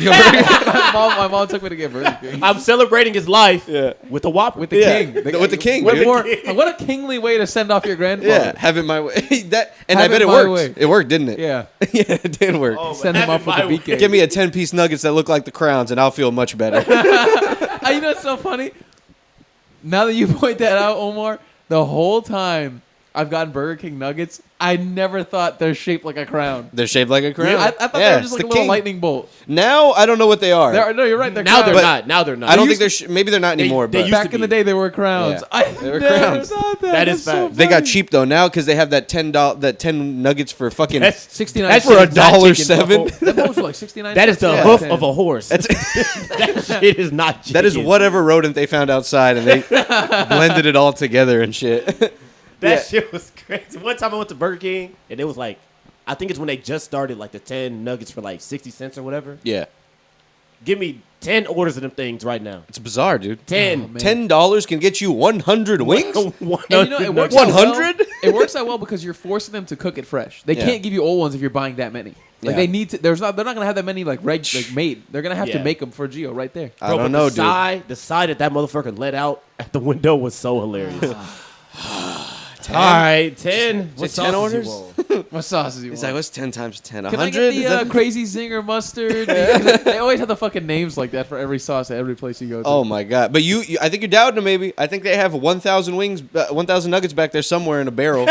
my mom took me to get Burger King. I'm celebrating his life with a Whopper. With the king. With the king, What, dude. what a kingly way to send off your grandfather. Yeah, have it my way. And I Have bet it it my worked. way. It worked, didn't it? Yeah. Yeah, it did work. Oh, Send him off with the BK. Give me a 10-piece nuggets that look like the crowns, and I'll feel much better. You know what's so funny? Now that you point that out, Omar, the whole time I've gotten Burger King nuggets, I never thought they're shaped like a crown. They're shaped like a crown. I thought they were just like a little lightning bolt. Now I don't know what they are. No, you're right. They're Now they're crowns. not. Now they're not. I don't think they're. Maybe they're not anymore. they But used Back to in the be. day, they were crowns. Yeah. I They were never crowns. thought that. That That's is so fact. they got funny. cheap though now because they have that $10 nuggets for fucking. That's 69 That's for not $1.07. chicken, bro. That boat was like 69 That is the cents. hoof Yeah. of a horse. that shit is not chicken. that is whatever rodent they found outside, and they blended it all together and shit. That shit was crazy. One time I went to Burger King, and it was like, I think it's when they just started, like the 10 nuggets for like 60 cents or whatever. Yeah, Give me 10 orders of them things right now. it's bizarre, dude. 10. Oh, man. $10 can get you 100 wings. 100 And you know, it works out 100? well. It works out well because you're forcing them to cook it fresh. They Yeah. can't give you old ones if you're buying that many. Like Yeah. they need to. They're not gonna have that many like made. They're gonna have to Yeah. make them for Gio right there. I Bro, don't but know, the dude. side that motherfucker let out at the window was so hilarious. All right, 10. What 10 sauces orders? you want? What sauces you He's want? like, what's 10 times 10? Can I 100? get the crazy zinger mustard? They always have the fucking names like that for every sauce at every place you go to. Oh my god! But you I think you're doubting them. Maybe I think they have 1,000 wings, 1,000 nuggets back there somewhere in a barrel.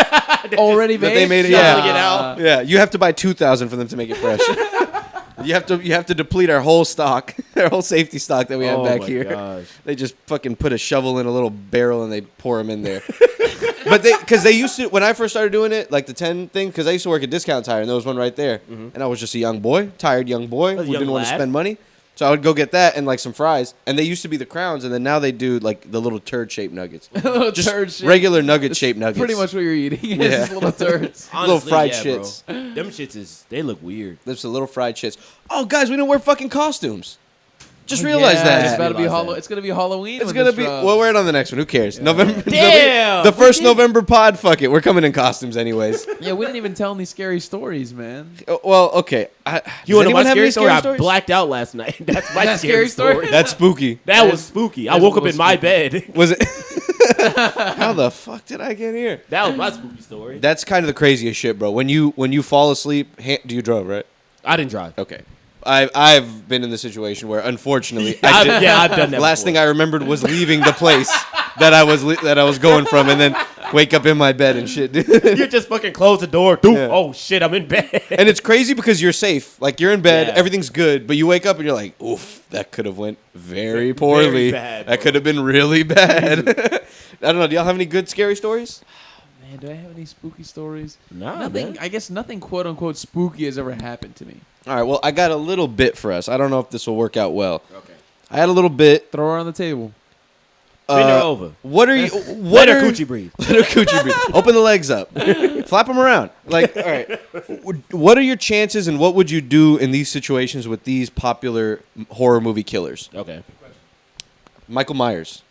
already But made. they made it, yeah. Nah. It out. Yeah, you have to buy 2,000 for them to make it fresh. You have to deplete our whole stock, our whole safety stock that we had back here. Gosh. They just fucking put a shovel in a little barrel and they pour them in there. But because they used to, when I first started doing it, like the 10 thing, because I used to work at Discount Tire and there was one right there, and I was just a young boy, tired young boy who didn't want to spend money. So I would go get that and like some fries, and they used to be the crowns, and then now they do like the little turd-shaped nuggets, just regular nugget-shaped nuggets. Pretty much what you're eating. Yeah. It's little turds. Honestly, little fried yeah, shits. Bro. Them shits they look weird. There's the little fried shits. Oh, guys, we didn't wear fucking costumes. Just realized that. It's about to be Realize that. It's gonna be Halloween. It's gonna be. We'll wear it on the next one. Who cares? November. Damn! The first November pod. Fuck it. We're coming in costumes anyways. Yeah, we didn't even tell any scary stories, man. Well, okay. You want to know my have scary any story? I stories? blacked out last night. That's my That scary story. That's spooky. That was spooky. I woke up in my bed. Was it? How the fuck did I get here? That was my spooky story. That's kind of the craziest shit, bro. When you fall asleep, do you drove, right? I didn't drive. Okay. I've been in the situation where, unfortunately, I've done that. Last before. thing I remembered was leaving the place that I was going from, and then wake up in my bed and shit, dude. You just fucking close the door. Dude, Yeah. Oh shit, I'm in bed. And it's crazy because you're safe, like you're in bed, Yeah. everything's good, but you wake up and you're like, oof, that could have went very poorly. Very bad, that bro. could have been really bad. I don't know. Do y'all have any good scary stories? Man, do I have any spooky stories? Nah, Nothing. man. I guess nothing quote unquote spooky has ever happened to me. All right. Well, I got a little bit for us. I don't know if this will work out well. Okay. I had a little bit. Throw her on the table. Bend her over. What are you? Let What her are coochie breathe. Let her coochie breathe. Open the legs up. Flap them around. Like, all right. What are your chances, and what would you do in these situations with these popular horror movie killers? Okay. Michael Myers.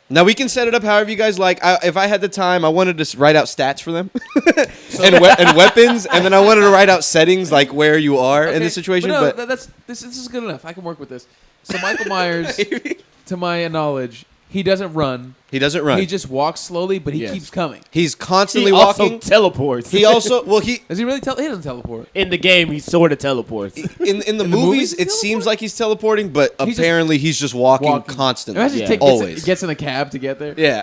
Now we can set it up however you guys like. If I had the time, I wanted to write out stats for them and weapons, and then I wanted to write out settings like where you are in this situation. But But this is good enough. I can work with this. So Michael Myers, to my knowledge, he doesn't run. he doesn't run. He just walks slowly, but he Yes. keeps coming. He's constantly He walking. also teleports. He also he Does he really He doesn't teleport. in the game he sort of teleports. in the the movies movies, it he's seems like he's teleporting, but He's just apparently he's just walking constantly. Imagine Yeah. he Always. gets in a cab to get there. Yeah,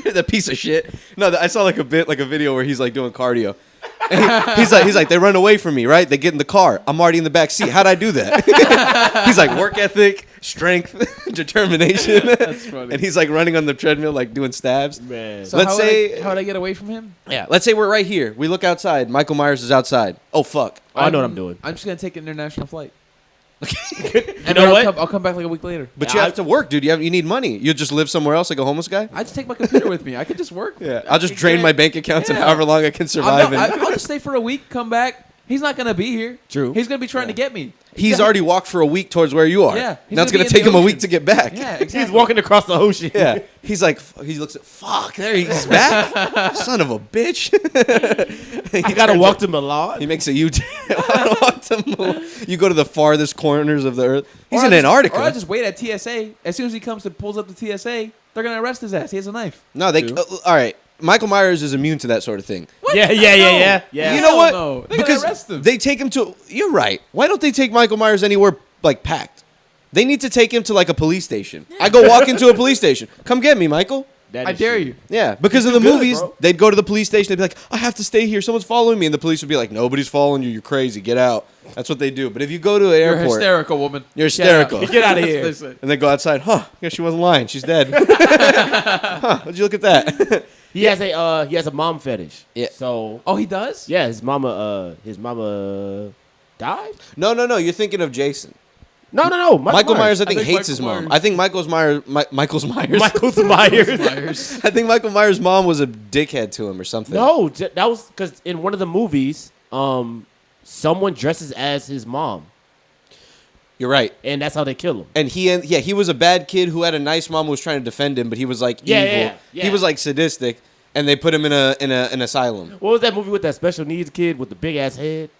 the piece of shit. No, I saw like a video where he's like doing cardio. And he's like, they run away from me, right? They get in the car. I'm already in the back seat. How'd I do that? He's like, work ethic, strength, determination. That's funny. And he's like running on the treadmill, like doing stabs. Man. So Let's how would I get away from him? Yeah, let's say we're right here. We look outside. Michael Myers is outside. Oh fuck. I know what I'm doing. I'm just gonna take an international flight. You And know then what? I'll come back like a week later. But you have to work, dude. You need money. You just live somewhere else like a homeless guy. I just take my computer with me. I could just work. Yeah, I'll just drain my bank accounts and Yeah. however long I can survive. I'll just stay for a week, come back. He's not gonna be here. True. He's gonna be trying to get me. He's already walked for a week towards where you are. Yeah, he's Now it's gonna gonna be take in him the a week ocean. to get back. Yeah, exactly. He's walking across the ocean. Yeah. He's like, he looks at, fuck, there he's back. Son of a bitch. I gotta walk to Milan. He makes a U-turn. You go to the farthest corners of the earth. He's Or in I'll just- Antarctica. Or I just wait at TSA. As soon as he comes to pulls up the TSA, they're gonna arrest his ass. He has a knife. No, they. All right. Michael Myers is immune to that sort of thing. Yeah. You know what? No. They're Because gonna arrest him. they take him to. You're right. Why don't they take Michael Myers anywhere like packed? They need to take him to like a police station. I go walk into a police station. Come get me, Michael. That I is dare true. you. Yeah, because in the good, movies, bro. they'd go to the police station. They'd be like, I have to stay here. Someone's following me. And the police would be like, nobody's following you. You're crazy. Get out. That's what they do. But if you go to an You're airport hysterical, woman. You're hysterical. Get out of here. Listen. and they go outside, guess she wasn't lying. She's dead. What'd you look at that? He has a mom fetish. Yeah. So Oh, he does? yeah, his mama died. No. You're thinking of Jason. No. Michael Myers, I think, think hates Michael his mom. Myers- I think Michael's Myers. Michael's Myers. Michael's Myers. Myers. I think Michael Myers' mom was a dickhead to him or something. No, that was because in one of the movies, someone dresses as his mom, You're right. and that's how they kill him. And he was a bad kid who had a nice mom who was trying to defend him, but he was like evil. Yeah. He was like sadistic, and they put him in an asylum. What was that movie with that special needs kid with the big ass head?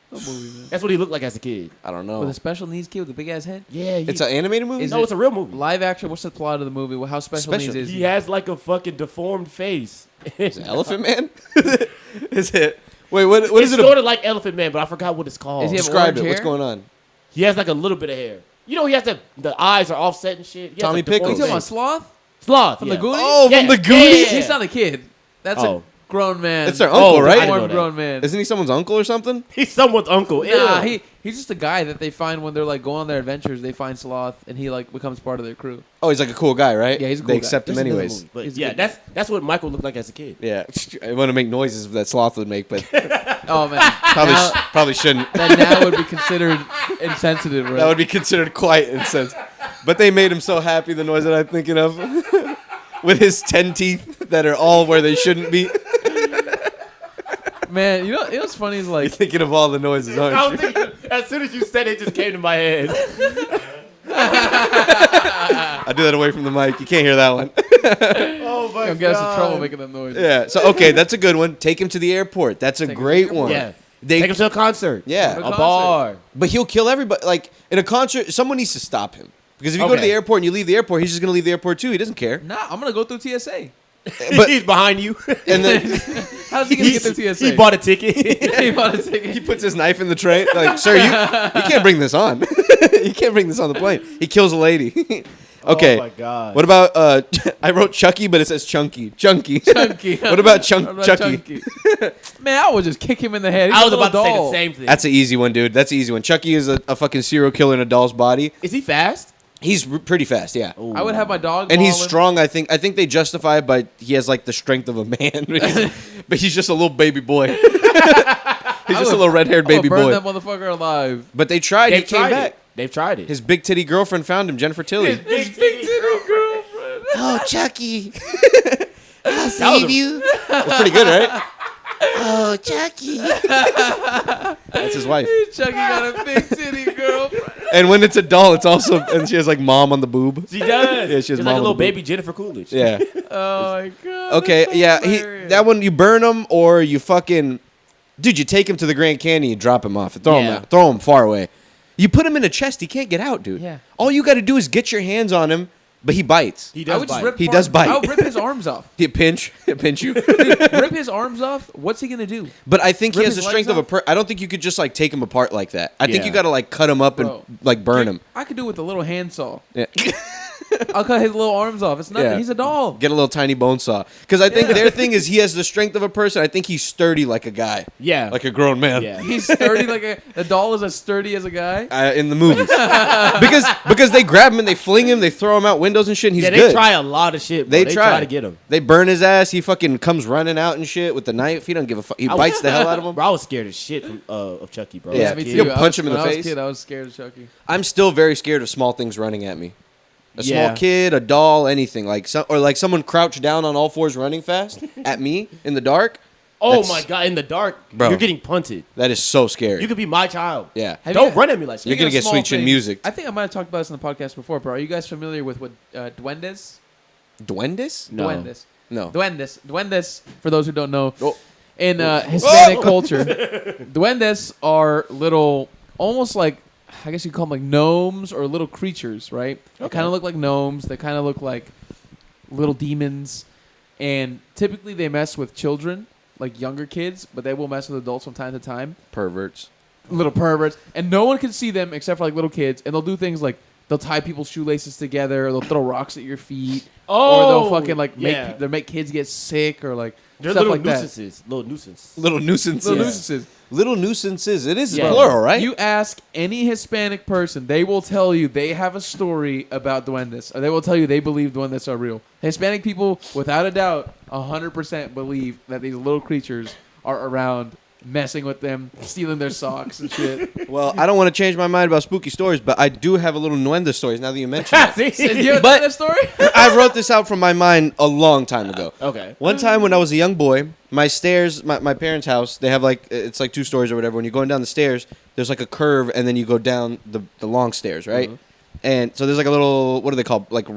What movie, man? That's what he looked like as a kid. I don't know. With a special needs kid with a big ass head? Yeah, It's an animated movie. Is no, it's a real movie. Live action? What's the plot of the movie? How special Special- needs is He has like a fucking deformed face. Is it Elephant Man? Is it? Wait, what It's is it? sort of like Elephant Man, but I forgot what it's called. Is he have Describe it. orange What's hair? going on? He has like a little bit of hair. You know, he has the eyes are offset and shit. He has, Tommy like, deformed You talking about face. Sloth? Sloth From yeah. the Goonies? Oh, Yeah. from the Yeah, Goonies. yeah. He's not a kid. That's Oh. a grown man. It's their uncle, Oh, right? I know Formed that. grown man. Isn't he someone's uncle or something? He's someone's uncle. Nah, Ew. He's just a guy that they find when they're like going on their adventures. They find Sloth, and he like becomes part of their crew. Oh, he's like a cool guy, right? Yeah, he's a cool They guy. accept him That's another anyways. movie. But He's a yeah, good that's what Michael looked like as a kid. Yeah, I want to make noises that Sloth would make, but Oh man, probably shouldn't. that now would be considered insensitive, right? That would be considered quite insensitive. But they made him so happy, the noise that I'm thinking of. With his 10 teeth that are all where they shouldn't be. Man, you know what's funny is You're like thinking of all the noises, aren't you? As soon as you said it, just came to my head. I do that away from the mic. You can't hear that one. Oh my I'm getting us in trouble making that noise. Yeah. So, okay, that's a good one. Take him to the airport. That's a Take him to great the one. Yeah. They, Take him to a concert. yeah. Go to A concert. bar. But he'll kill everybody. Like, in a concert, someone needs to stop him. Because if you go to Okay. the airport and you leave the airport, he's just going to leave the airport too. He doesn't care. Nah, I'm gonna go through TSA. But He's behind you. and then How's he gonna get through TSA? He bought a ticket. He bought a ticket. he puts his knife in the tray. Like, sir, you can't bring this on. You can't bring this on the plane. He kills a lady. Okay. Oh my god. What about I wrote Chucky, but it says Chunky. Chunky. Chunky. What about What about Chucky? Man, I would just kick him in the head. He's I was a little about to say the doll. same thing. That's an easy one, dude. That's an easy one. Chucky is a fucking serial killer in a doll's body. Is he fast? He's pretty fast, yeah. I would have my dog. And he's maul him. strong. I think they justify it by he has like the strength of a man, but he's just a little baby boy. He's just a little red-haired I would baby burn boy. that motherfucker alive. But they tried. He came back. They've tried it. His big titty girlfriend found him, Jennifer Tilly. His big titty girlfriend. Oh, Chucky. I'll That was save a- you. That's pretty good, right? Oh, Chucky. That's his wife. Chucky got a big titty girlfriend. And when it's a doll, it's also, and she has like mom on the boob. She does. Yeah, she has She's mom like a on little the boob. baby Jennifer Coolidge. Yeah. Oh my god. Okay, that's yeah. hilarious. That one, you burn him or you fucking, dude, you take him to the Grand Canyon, you drop him off, and throw him Yeah. out, throw him far away. You put him in a chest, he can't get out, dude. Yeah. All you got to do is get your hands on him, but he bites. He I does would just bite. rip. He does bite. I would rip his arms off. He pinch you. Rip his arms off. What's he gonna do? But I think he Rip has the his strength legs of a. I don't think you could just like take him apart like that. I think Yeah. you got to like cut him up Bro. and like burn him. I could do it with a little handsaw. Yeah. I'll cut his little arms off. It's nothing. Yeah. He's a doll. Get a little tiny bone saw. Because I think their thing is he has the strength of a person. I think he's sturdy like a guy, Yeah. like a grown man. Yeah. He's sturdy like a doll is as sturdy as a guy. In the movies, because they grab him and they fling him, they throw him out windows and shit. And he's Yeah, they good. try a lot of shit. Bro. They They try. try to get him. They burn his ass. He fucking comes running out and shit with the knife. He don't give a fuck. He bites the hell out of him. Bro, I was scared as shit of Chucky, bro. Yeah, As a me kid. too. You'll punch him in the When I was face. a kid, I was scared of Chucky. I'm still very scared of small things running at me. A Yeah. small kid, a doll, anything like someone crouched down on all fours running fast at me in the dark. Oh That's- my god! In the dark, Bro. you're getting punted. That is so scary. You could be my child. Yeah. Have Don't you- run at me like You're that. gonna Speaking of get small sweet chin things, music. I think I might have talked about this in the podcast before, bro. Are you guys familiar with what duendes? Duendes? No. Duendes. No. Duendes, for those who don't know, Oh. in Hispanic Oh! culture, duendes are little, almost like, I guess you call them like gnomes or little creatures, right? They Okay. kind of look like gnomes. They kind of look like little demons. And typically they mess with children, like younger kids, but they will mess with adults from time to time. Perverts. Little perverts. And no one can see them except for like little kids. And they'll do things like they'll tie people's shoelaces together, or they'll throw rocks at your feet. Or they'll fucking like yeah. make kids get sick, or like They're stuff little like that. nuisances. Little nuisance. Little nuisances. Little Yeah. nuisances. Little nuisances. It is Yeah. plural, right? You ask any Hispanic person, they will tell you they have a story about duendes, or they will tell you they believe duendes are real. Hispanic people, without a doubt, 100% believe that these little creatures are around, messing with them, stealing their socks and shit. Well, I don't want to change my mind about spooky stories, but I do have a little Nuenda stories now that you mention it. Did you ever But- tell that story? I wrote this out from my mind a long time ago. Okay. One time when I was a young boy, my stairs, my parents' house, they have like, it's like 2 stories or whatever. When you're going down the stairs, there's like a curve and then you go down the long stairs, right? And so there's like a little, what are they called? Like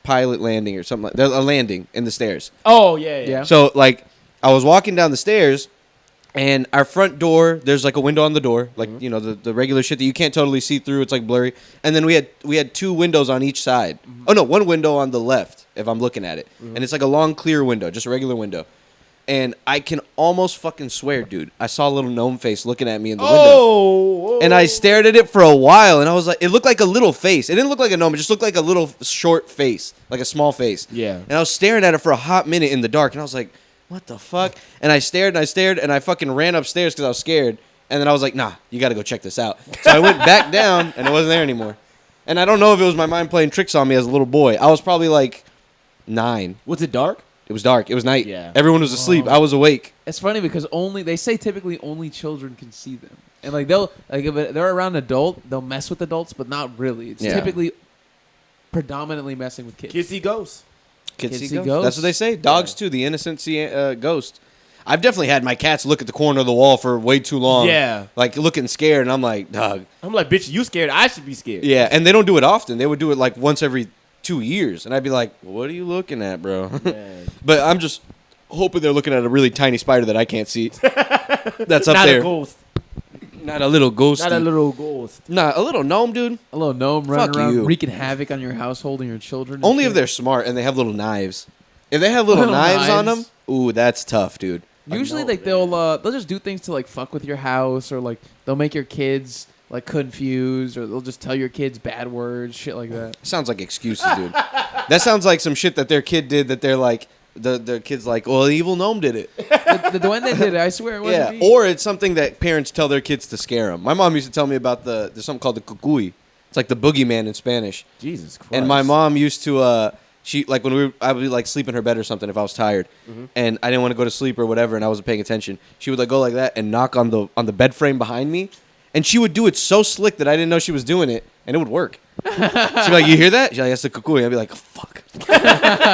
pilot landing or something like that. There's a landing in the stairs. Oh yeah, yeah. Yeah. So like I was walking down the stairs and our front door, there's like a window on the door, like, you know, the regular shit that you can't totally see through. It's like blurry. And then we had 2 windows on each side. Oh no, 1 window on the left if I'm looking at it. And it's like a long clear window, just a regular window. And I can almost fucking swear, dude, I saw a little gnome face looking at me in the window. Oh. And I stared at it for a while, and I was like, it looked like a little face. It didn't look like a gnome. It just looked like a little short face, like a small face. Yeah. And I was staring at it for a hot minute in the dark, and I was like, what the fuck? And I stared, and I fucking ran upstairs because I was scared. And then I was like, nah, you got to go check this out. So I went back down, and it wasn't there anymore. And I don't know if it was my mind playing tricks on me as a little boy. I was probably like 9. Was it dark? It was dark. It was night. Yeah. Everyone was asleep. I was awake. It's funny because they say typically only children can see them, and like they'll like if they're around an adult, they'll mess with adults, but not really. It's typically predominantly messing with kids. Kids see ghosts. Kids see ghosts. ghosts. That's what they say. Dogs too. The innocent see ghost. I've definitely had my cats look at the corner of the wall for way too long. Yeah. Like looking scared, and I'm like, dog. I'm like, bitch, you scared? I should be scared. Yeah, and they don't do it often. They would do it like once every 2 years, and I'd be like, what are you looking at, bro? But I'm just hoping they're looking at a really tiny spider that I can't see. That's up Not there. a ghost. Not a little ghost. Not a little ghost. Nah, a little gnome, dude. A little gnome running Fuck around you. wreaking havoc on your household and your children. and Only shit. if they're smart and they have little knives. If they have little knives on them, ooh, that's tough, dude. Usually, know, like they'll just do things to like fuck with your house, or like they'll make your kids like confused, or they'll just tell your kids bad words, shit like that. Sounds like excuses, dude. That sounds like some shit that their kid did that they're like, the kid's like, well, the evil gnome did it. The duende did it. I swear it wasn't me. Or it's something that parents tell their kids to scare them. My mom used to tell me about there's something called the cucuy. It's like the boogeyman in Spanish. Jesus Christ. And my mom used to, she like when I would like sleep in her bed or something if I was tired, and I didn't want to go to sleep or whatever, and I wasn't paying attention. She would like go like that and knock on the bed frame behind me, and she would do it so slick that I didn't know she was doing it, and it would work. She'd be like, "You hear that?" She's like, "That's the cucuy." I'd be like, oh, "Fuck,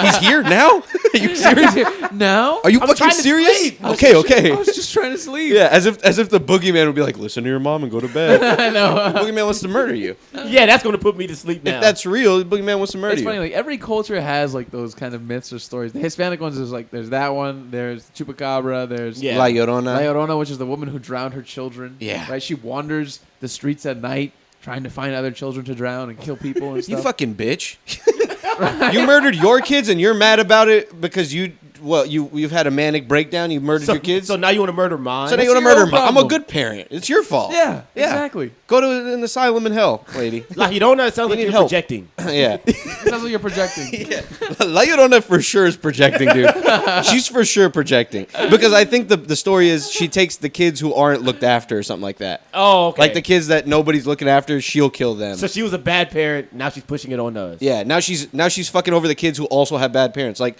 he's here now? Are you serious? No, Are you I'm fucking trying to serious?" sleep. Okay. I was just trying to sleep. Yeah, as if the boogeyman would be like, "Listen to your mom and go to bed." I know. The boogeyman wants to murder you. Yeah, that's going to put me to sleep now. If that's real, the boogeyman wants to murder It's you. funny, like every culture has like those kind of myths or stories. The Hispanic ones is like there's that one, there's Chupacabra, there's Yeah. La Llorona. La Llorona, which is the woman who drowned her children. Yeah. Right? She wanders the streets at night trying to find other children to drown and kill people and You stuff. fucking bitch. You murdered your kids and you're mad about it because you've had a manic breakdown. You murdered your kids. So now you want to murder mine? So now you That's want to your murder own I'm a problem. good parent. It's your fault. Yeah, exactly. Go to an asylum in hell, lady. La Llorona sounds like need you're help. projecting. Yeah. Sounds like you're projecting. Yeah. La Llorona for sure is projecting, dude. She's for sure projecting. Because I think the story is she takes the kids who aren't looked after or something like that. Oh, okay. Like the kids that nobody's looking after, she'll kill them. So she was a bad parent. Now she's pushing it on us. Yeah, now she's fucking over the kids who also have bad parents. Like,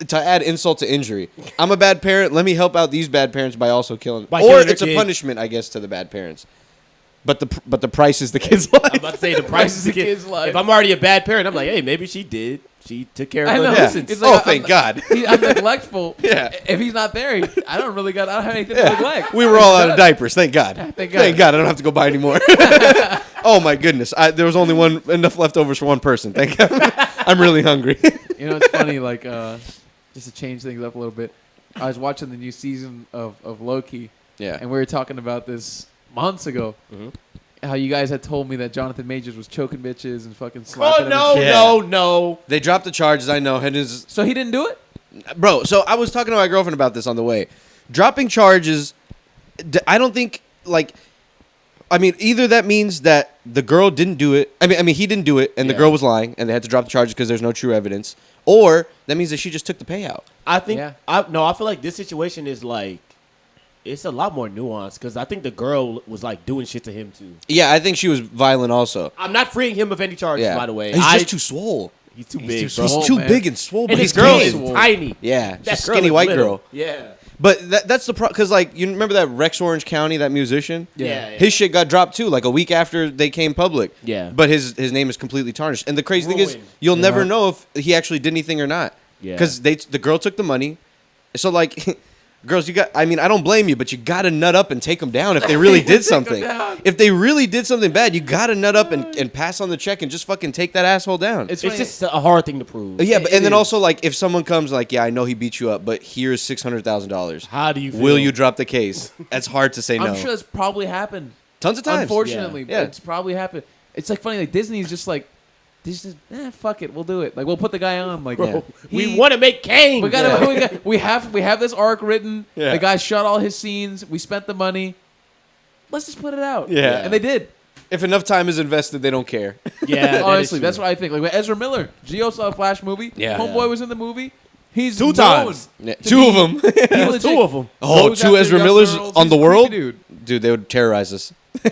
to add insult to injury, I'm a bad parent. Let me help out these bad parents by also killing. By Or killing their it's a kid. punishment, I guess, to the bad parents. But the price is the kid's life. I'm about to say the price is the kid's life. If I'm already a bad parent, I'm like, hey, maybe she did. She took care of I her know. Yeah. nuisance. It's like, Oh, I'm- thank God. I'm neglectful. Yeah. If he's not there, I don't have anything to neglect. We were all out of diapers. Thank God. Thank God. Thank God. I don't have to go buy anymore. Oh my goodness. There was only enough leftovers for one person. Thank God. I'm really hungry. You know, it's funny, like, just to change things up a little bit, I was watching the new season of Loki, Yeah. and we were talking about this months ago, how you guys had told me that Jonathan Majors was choking bitches and fucking slapping them and shit. Yeah. no. They dropped the charges. I know. And So he didn't do it? bro, so I was talking to my girlfriend about this on the way. Dropping charges, I don't think, like, I mean, either that means that the girl didn't do it. I mean, he didn't do it, and the Yeah. girl was lying, and they had to drop the charges because there's no true evidence. Or that means that she just took the payout. I think Yeah. I feel like this situation is like it's a lot more nuanced because I think the girl was like doing shit to him too. Yeah, I think she was violent also. I'm not freeing him of any charges, Yeah, by the way. he's just too swole. He's too He's big, too bro. swole. He's too man. big and swole, but And he's his girl skinny. is swole. tiny. Yeah, That just girl skinny is white little. girl. Yeah. But that's the problem, because, like, you remember that Rex Orange County, that musician? Yeah. His shit got dropped, too, like a week after they came public. Yeah. But his name is completely tarnished. And the crazy thing is, Ruined. you'll never know if he actually did anything or not. Yeah. Because the girl took the money. So, like, girls, I don't blame you, but you got to nut up and take them down if they really did something. down. If they really did something bad, you got to nut up and pass on the check and just fucking take that asshole down. It's It's funny. just a hard thing to prove. Yeah, It- but, it and then is. also, like, if someone comes like, yeah, I know he beat you up, but here's $600,000. How do you feel? Will you drop the case? That's hard to say no. I'm sure that's probably happened. Tons of times. Unfortunately, Yeah. it's probably happened. It's like funny, like Disney's just like, fuck it, we'll do it. Like we'll put the guy on. Like Bro, we he- want to make Kane. we have this arc written. Yeah. The guy shot all his scenes. We spent the money. Let's just put it out. Yeah. and they did. If enough time is invested, they don't care. Yeah, Honestly, that that's is true. what I think. Like with Ezra Miller, Gio saw a Flash movie. Yeah. Homeboy was in the movie. He's Two known times. Yeah, to two be- of them. he There was legit two of them. Oh, goes two after Ezra young Millers girls. on He's the a world? creepy dude. Dude, they would terrorize us. 2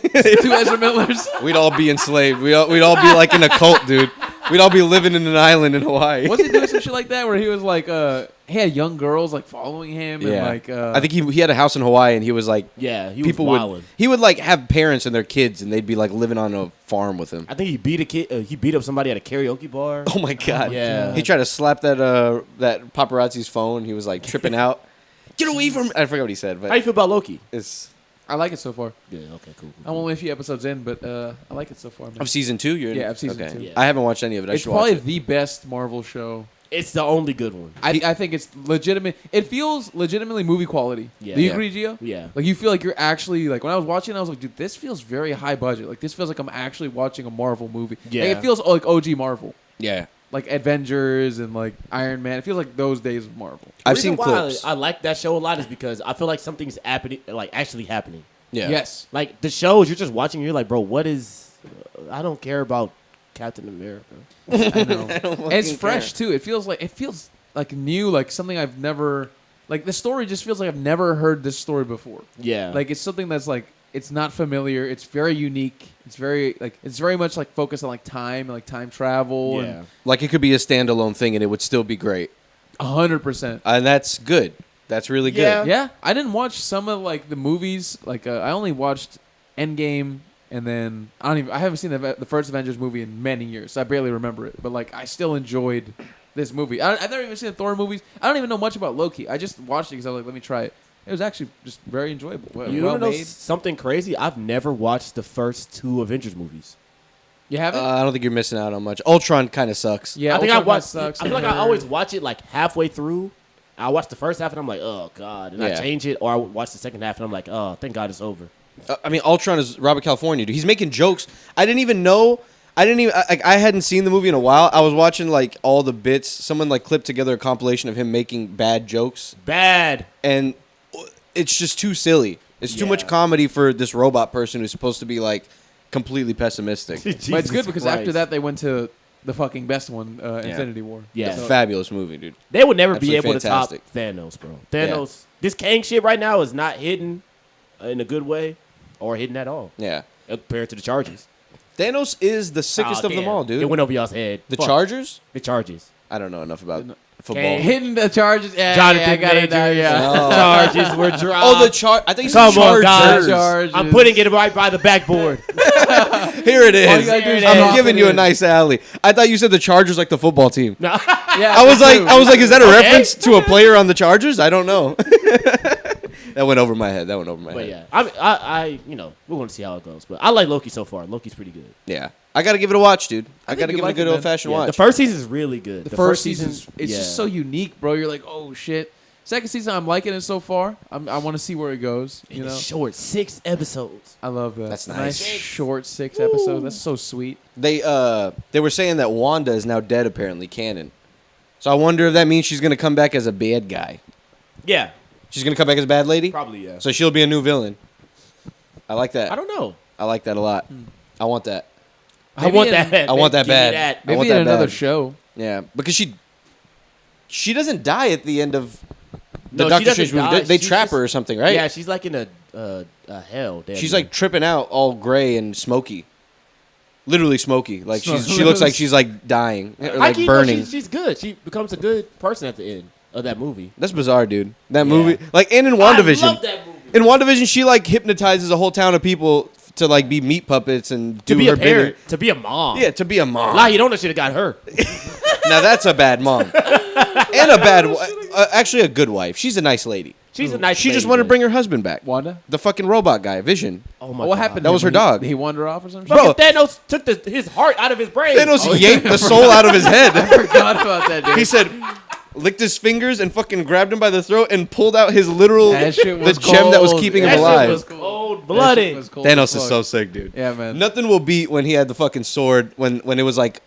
Ezra Millers. We'd all be enslaved. We'd all be like in a cult, dude. We'd all be living in an island in Hawaii. Was he doing some shit like that where he was like, he had young girls like following him and like. I think he had a house in Hawaii and he was like. Yeah, he people was wilding. he would like have parents and their kids and they'd be like living on a farm with him. I think he beat a kid. He beat up somebody at a karaoke bar. Oh my god. Yeah. He tried to slap that paparazzi's phone. He was like tripping out. Get away from me. I forgot what he said, but How you feel about Loki? I like it so far. Yeah. Okay. Cool. I'm only a few episodes in, but I like it so far. Man. Of season 2, you're in? Yeah, of season 2. Yeah. I haven't watched any of it. I It's should watch probably it. the best Marvel show. It's the only good one. I think it's legitimate. It feels legitimately movie quality. Yeah. Do you Yeah. agree, Gio? Yeah. Like you feel like you're actually like when I was watching, I was like, dude, this feels very high budget. Like this feels like I'm actually watching a Marvel movie. Yeah. Like, it feels like OG Marvel, Yeah. like Avengers and like Iron Man. It feels like those days of Marvel. I've The reason seen why clips. I like that show a lot is because I feel like something's happening, like actually happening. Yeah. Yes. Like the shows, you're just watching. You're like, bro, what is? I don't care about Captain America. I know. I don't And it's fucking fresh care. too. It feels like new, like something I've never. Like the story just feels like I've never heard this story before. Yeah. Like it's something that's like it's not familiar. It's very unique. It's very much like focused on like time and like time travel. yeah. Like it could be a standalone thing and it would still be great. And 100%. And that's good. That's really good. Yeah. Yeah, I didn't watch some of like the movies. Like I only watched Endgame, and then I haven't seen the first Avengers movie in many years. So I barely remember it, but like I still enjoyed this movie. I've never even seen the Thor movies. I don't even know much about Loki. I just watched it because I was like, let me try it. It was actually just very enjoyable. You Well know made. something crazy? I've never watched the first 2 Avengers movies. You haven't? I don't think you're missing out on much. Ultron kind of sucks. Yeah, I think Ultron I watched. sucks. I feel like I always watch it like halfway through. I watch the first half and I'm like, oh god, and I Yeah. change it, or I watch the second half and I'm like, oh, thank God it's over. I mean, Ultron is Robert California, dude. He's making jokes. I didn't even know. I hadn't seen the movie in a while. I was watching like all the bits. Someone like clipped together a compilation of him making bad jokes, Bad. and it's just too silly. It's too much Yeah. comedy for this robot person who's supposed to be like completely pessimistic. But it's Jesus good because Christ. after that they went to the fucking best one, Infinity War. Yeah. It's a fabulous movie, dude. They would never be Absolutely able fantastic. to top Thanos, bro. Thanos. This Kang shit right now is not hidden in a good way, or hidden at all Yeah, compared to the Chargers. Thanos is the sickest of them all, dude. It went over y'all's head. The Fuck. Chargers? The Chargers. I don't know enough about football. Kang. Hitting the Chargers. Yeah, Jonathan I got it now. Majors. Yeah. No. Chargers were dropped. Oh, I think you Come said on, Chargers. guys. Chargers. I'm putting it right by the backboard. Here it All you is. gotta do is I'm drop giving it you a in. nice alley. I thought you said the Chargers like the football team. No. Yeah, I was me like, too. is that a reference to a player on the Chargers? I don't know. That went over my head. But yeah, I we're going to see how it goes. But I like Loki so far. Loki's pretty good. Yeah. I got to give it a watch, dude. I think got to you'd give it a like good it, man. old-fashioned Yeah, watch. the first season is really good. The first season, it's yeah. just so unique, bro. You're like, oh shit. Second season, I'm liking it so far. I want to see where it goes. You And know, it's short, 6 episodes. I love that. That's A nice. short 6 episodes. That's so sweet. They were saying that Wanda is now dead, apparently, canon. So I wonder if that means she's going to come back as a bad guy. Yeah, She's going to come back as a bad lady? probably yeah. So she'll be a new villain. I like that. I don't know. I like that a lot. I want that. I Maybe want in- that. I want that Give me bad. that. I Maybe want in that another bad. show. Yeah, because she doesn't die at the end of the No, she Doctor doesn't Strange movie. die. They She's trap just- her or something, right? Yeah, she's like in a hell. Damn She's near. like tripping out, all gray and smoky. Literally smoky. Like she Smoky. looks like she's like dying, or I like keep- burning. She's good. She becomes a good person at the end of that movie. That's bizarre, dude. That Yeah. movie, like, and in I WandaVision. love that movie. In WandaVision, she like hypnotizes a whole town of people to like be meat puppets and do To be her a parent, bidding. to be a mom. Yeah, to be a mom. Lie, you don't know should have got her. Now that's a bad mom, and a bad, actually a good wife. She's a nice lady. She's a nice. She just lady, wanted to but- bring her husband back. Wanda. The fucking robot guy, Vision. Oh my What God. happened? That to was him? her dog. He wandered off or something. Bro. Fucking Thanos took his heart out of his brain. Thanos Oh, yanked yeah. the soul out of his head. I forgot about that, dude. He said, licked his fingers and fucking grabbed him by the throat and pulled out his literal That shit the was gem that was cold. keeping That him shit alive. was cold-blooded. That shit was cold as Thanos is fuck. so sick, dude. Yeah, man. Nothing will beat when he had the fucking sword when it was like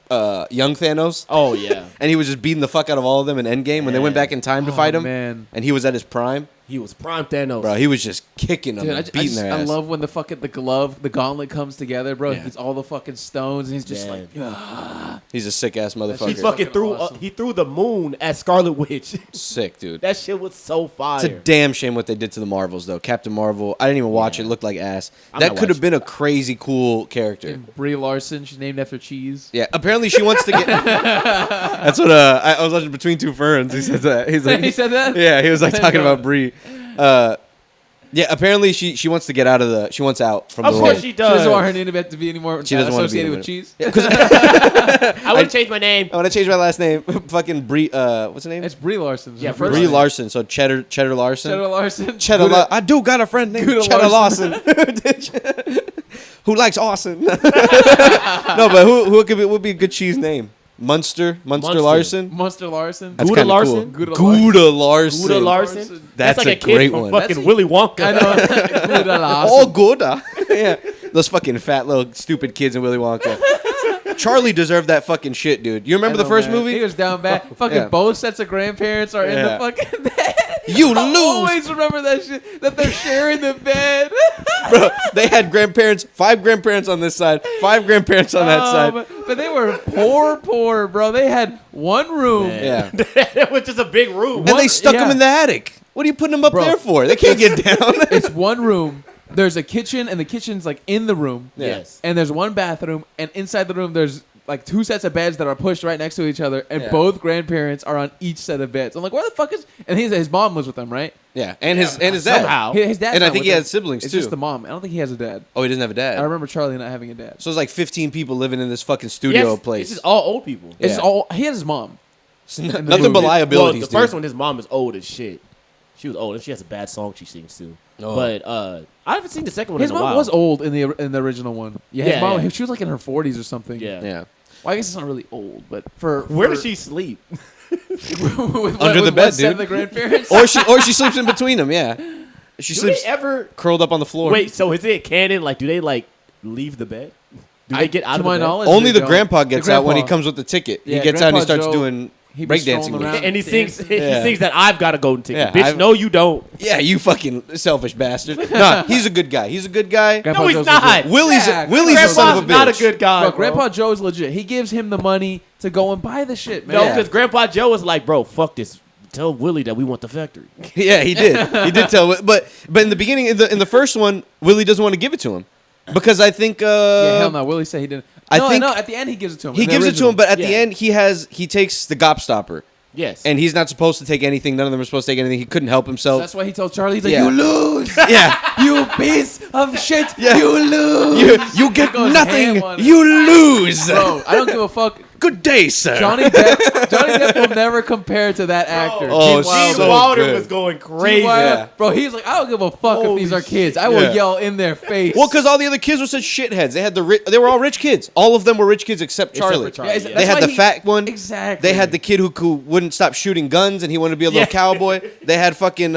young Thanos. Oh yeah, And he was just beating the fuck out of all of them in Endgame when they went back in time to fight him. Man. And he was at his prime. he was prime Thanos. Bro, he was just kicking them Dude, and beating their ass. I love when the gauntlet comes together, bro. Yeah. He's all the fucking stones, and he's just Man. like, He's a sick ass he motherfucker. fucking threw awesome. he threw the moon at Scarlet Witch. Sick, dude. That shit was so fire. It's a damn shame what they did to the Marvels, though. Captain Marvel, I didn't even watch it. It looked like ass. I'm That not could have watching been a crazy cool character. and Brie Larson, she's named after cheese. Yeah, apparently she wants to get. That's what I was watching Between Two Ferns. He said that. He's like, He said that? Yeah, he was like I didn't talking know. about Brie. Yeah, apparently she wants to get out of the. She wants out from Of the course role. she She does. doesn't want her name to be anymore She doesn't want to be associated in with it. cheese. Yeah, 'cause I would change my name. I want to change my last name. Fucking Brie. What's her name? It's Brie Larson. Yeah, Her first Brie name. Larson. So Cheddar Larson. Cheddar Larson. I do got a friend named Gouda Cheddar Larson. Who likes Austin? No, but who would be a good cheese name? Munster Larson. Munster Larson. That's Gouda kinda Larson? Cool. Gouda Larson. Gouda Larson. That's like a a kid great from one. fucking That's- Willy Wonka. I know. Gouda Larson. Oh, Gouda. Yeah, those fucking fat little stupid kids in Willy Wonka. Charlie deserved that fucking shit, dude. You remember the first He movie? was down bad. Fucking Yeah. both sets of grandparents are in Yeah. the fucking bed. You I lose. always remember that shit. That they're sharing the bed. Bro, they had grandparents, 5 grandparents on this side, 5 grandparents on that side. But they were poor, bro. They had one room. Man. Yeah. Which is a big room. And they stuck yeah. them in the attic. What are you putting them up Bro. there for? They can't get down. It's one room. There's a kitchen, and the kitchen's like in the room. Yeah. Yes. And there's one bathroom, and inside the room there's like 2 sets of beds that are pushed right next to each other, and Yeah. both grandparents are on each set of beds. I'm like, where the fuck is? And his mom was with them, right? Yeah, and his dad. Somehow. His dad's And I not think with he them. had siblings, It's too. just the mom. I don't think he has a dad. Oh, he doesn't have a dad. I remember Charlie not having a dad. So it's like 15 people living in this fucking studio place. This is all old people. It's Yeah. all he has his mom. Nothing movie. but liabilities. Well, the first one, his mom is old as shit. She was old, and she has a bad song she sings too. Oh. But I haven't seen the second one His in a mom while. was old in the original one. Yeah, his Yeah, mom. yeah. She was like in her 40s or something. Yeah. Yeah. Well, I guess it's not really old, but for Where does she sleep? Under the bed, one set of dude. the grandparents. Or she sleeps in between them. Yeah. She Do sleeps they ever curled up on the floor. wait? So is it canon? Like, do they like leave the bed? Do they get out to of the my bed? knowledge, Only they the don't. grandpa gets out when he grandpa. comes with the ticket. Yeah, he gets out and he Grandpa starts Joe, doing he'd be breakdancing strolling with around. it. And he sings. dancing. He Yeah. sings that I've got a golden ticket. Yeah, Bitch, I've- no, you don't. Yeah, you fucking selfish bastard. Nah, he's a good guy. He's a good guy. Grandpa No, he's Joe's not. legit. Willie's Yeah, Willie's a Grandpa's son of a bitch. not a good guy. Bro, bro. Grandpa Joe's legit. He gives him the money to go and buy the shit, man. No, Yeah. because Grandpa Joe was like, bro, fuck this. Tell Willie that we want the factory. Yeah, he did. He did tell. But in the beginning, in the first one, Willie doesn't want to give it to him because I think. Yeah, hell no. Willie said he didn't. I No, think- no. At the end, he gives it to him. He in the gives it to original. him, but at the Yeah. end, he takes the gobstopper, Yes. and he's not supposed to take anything. None of them are supposed to take anything. He couldn't help himself. That's why he told Charlie, he's like, Yeah. you lose. Yeah, You piece of shit. Yeah. You lose. you get goes nothing. ham on it. You lose. Bro, I don't give a fuck. Good day, sir. Johnny Depp will never compare to that actor. Oh, Gene Wilder. Gene so Wilder good. was going Gene crazy. Wilder. Yeah. Bro, he's like, I don't give a fuck if Holy these are kids. I will Yeah. yell in their face. Well, because all the other kids were such shitheads. They had they were all rich kids. All of them were rich kids except Except Charlie. for Charlie, yeah. They that's had why the he- fat one. Exactly. They had the kid who wouldn't stop shooting guns and he wanted to be a little Yeah. cowboy. They had fucking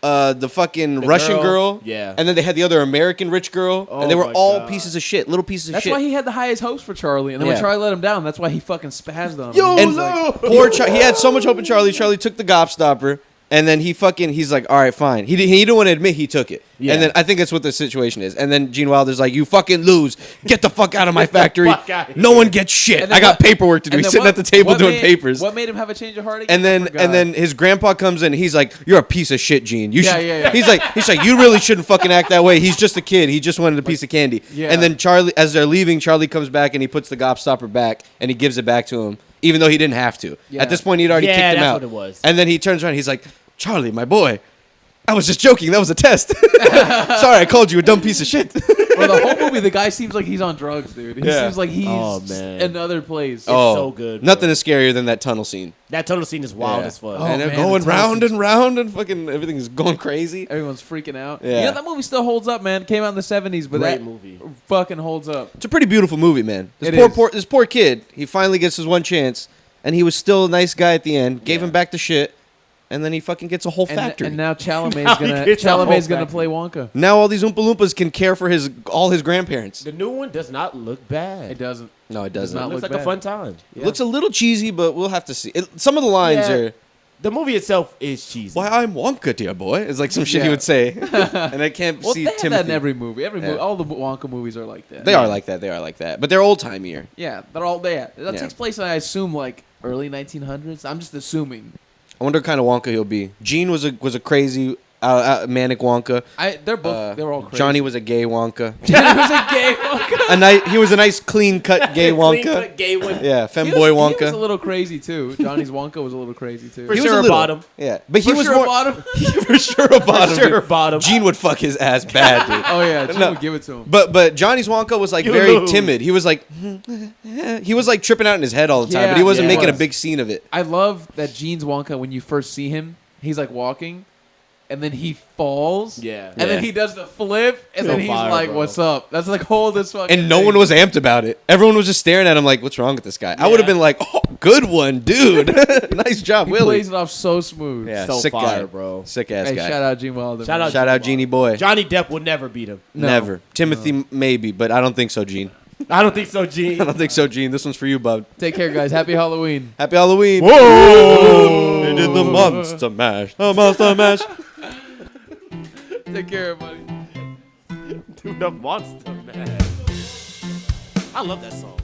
the fucking Russian girl. Yeah. And then they had the other American rich girl. Oh and they were my all God. pieces of shit, little pieces of That's shit. why he had the highest hopes for Charlie. And then Yeah. when Charlie let him down, that's why he fucking spazzed on him. Yo, He and was like, poor he had so much hope in Charlie. Charlie took the gobstopper. And then he's like, all right, fine. He didn't want to admit he took it. Yeah. And then I think that's what the situation is. And then Gene Wilder's like, you fucking lose. Get the fuck out of my factory. fuck outta No here." one gets shit. And then I got what- paperwork to do. and He's then sitting at the table what doing made- papers. What made him have a change of heart again? And I then forgot. his grandpa comes in. And he's like, "You're a piece of shit, Gene. You Yeah, should." yeah, yeah. He's like, "You really shouldn't fucking act that way. He's just a kid. He just wanted a piece of candy." Yeah. And then Charlie, as they're leaving, Charlie comes back and he puts the gobstopper back and he gives it back to him, even though he didn't have to. Yeah. At this point, he'd already Yeah, kicked him that's out. what it was. And then he turns around. He's like, "Charlie, my boy, I was just joking. That was a test. Sorry, I called you a dumb piece of shit." Bro, the whole movie, the guy seems like he's on drugs, dude. He Yeah. seems like he's Oh, man. in another place. Oh, so good, bro. Nothing is scarier than that tunnel scene. That tunnel scene is wild Yeah. as fuck. Oh, And they're man, going the tunnel round scene's- and round and fucking everything is going crazy. Everyone's freaking out. Yeah. You know, that movie still holds up, man. Came out in the 70s, but Great that movie. fucking holds up. It's a pretty beautiful movie, man. It is. This poor kid, he finally gets his one chance, and he was still a nice guy at the end. Gave Yeah. him back the shit, and then he fucking gets a whole factory. And now Now Chalamet's he gets a whole gonna factory. play Wonka. Now all these Oompa Loompas can care for all his grandparents. The new one does not look bad. It doesn't. No, it Does doesn't. It not looks look like a bad. fun time. It looks a little cheesy, but we'll have to see. Some of the lines Yeah. are, The movie itself is cheesy. "Why I'm Wonka, dear boy," it's like some shit he Yeah. would say, and I can't Well, see they have Timothy. that in every movie. Yeah. All the Wonka movies are like that. They are like that. They are like that. But they're old timeier. Yeah, they're all there. That Yeah. takes place, I assume, like early 1900s. I'm just assuming. I wonder what kind of Wonka he'll be. Gene was a crazy manic Wonka. They're all crazy. Johnny was a gay Wonka. Johnny was a gay Wonka. He was a nice clean cut gay Wonka. Clean-cut gay one. Yeah, He femboy was a Wonka. little crazy too. Johnny's Wonka was a little crazy too. For He was sure a a little. bottom. Yeah, but he For was sure more bottom. for sure a bottom. For sure dude. bottom. Gene would fuck his ass bad, dude. Oh yeah, Gene No. would give it to him. But Johnny's Wonka was like You very lose. timid. He was like, he was like tripping out in his head all the time, Yeah, but he wasn't yeah. making He a was. big scene of it. I love that Gene's Wonka when you first see him, he's like walking, and then he falls. Yeah. And then Yeah. he does the flip, and So then he's fire, like, bro. "What's up?" That's like whole this fucking. And no thing. one was amped about it. Everyone was just staring at him like, "What's wrong with this guy?" I would have Yeah. been like, "Oh, good one, dude. Nice job, He Willie." plays it off so smooth. Yeah, So sick fire, guy, bro. sick ass Hey, guy. shout out Gene Wilder. Shout man. out Shout out Genie boy. Johnny Depp will never beat him. No. Never. Timothy maybe, but I don't think so, Gene. I don't think so, I Gene. don't think so, Gene. This one's for you, bub. Take care, guys. Happy Halloween. Happy Halloween. Whoa! They did the monster mash. The monster mash. Take care, everybody. Dude, the monster, man. I love that song.